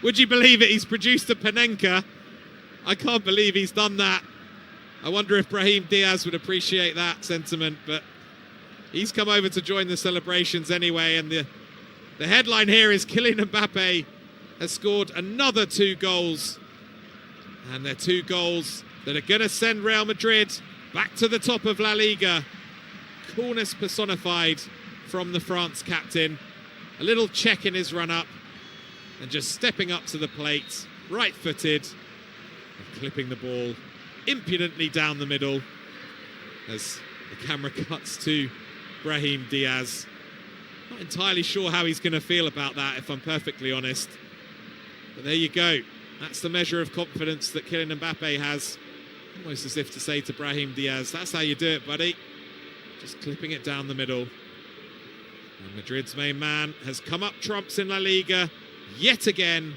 Speaker 1: would you believe it? He's produced a Panenka. I can't believe he's done that. I wonder if Brahim Diaz would appreciate that sentiment, but he's come over to join the celebrations anyway, and the headline here is Kylian Mbappe has scored another 2 goals, and they're 2 goals that are going to send Real Madrid back to the top of La Liga. Coolness personified from the France captain. A little check in his run-up and just stepping up to the plate, right-footed, and clipping the ball impudently down the middle as the camera cuts to Brahim Diaz. Not entirely sure how he's going to feel about that, if I'm perfectly honest. But there you go. That's the measure of confidence that Kylian Mbappe has. Almost as if to say to Brahim Diaz, that's how you do it, buddy. Just clipping it down the middle. And Madrid's main man has come up trumps in La Liga yet again.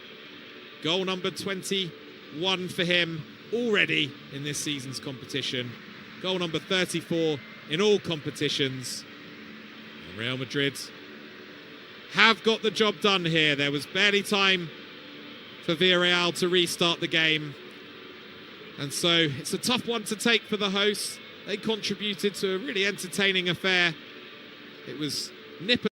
Speaker 1: Goal number 21 for him already in this season's competition. Goal number 34 in all competitions. And Real Madrid have got the job done here. There was barely time for Villarreal to restart the game. And so it's a tough one to take for the hosts. They contributed to a really entertaining affair. It was nip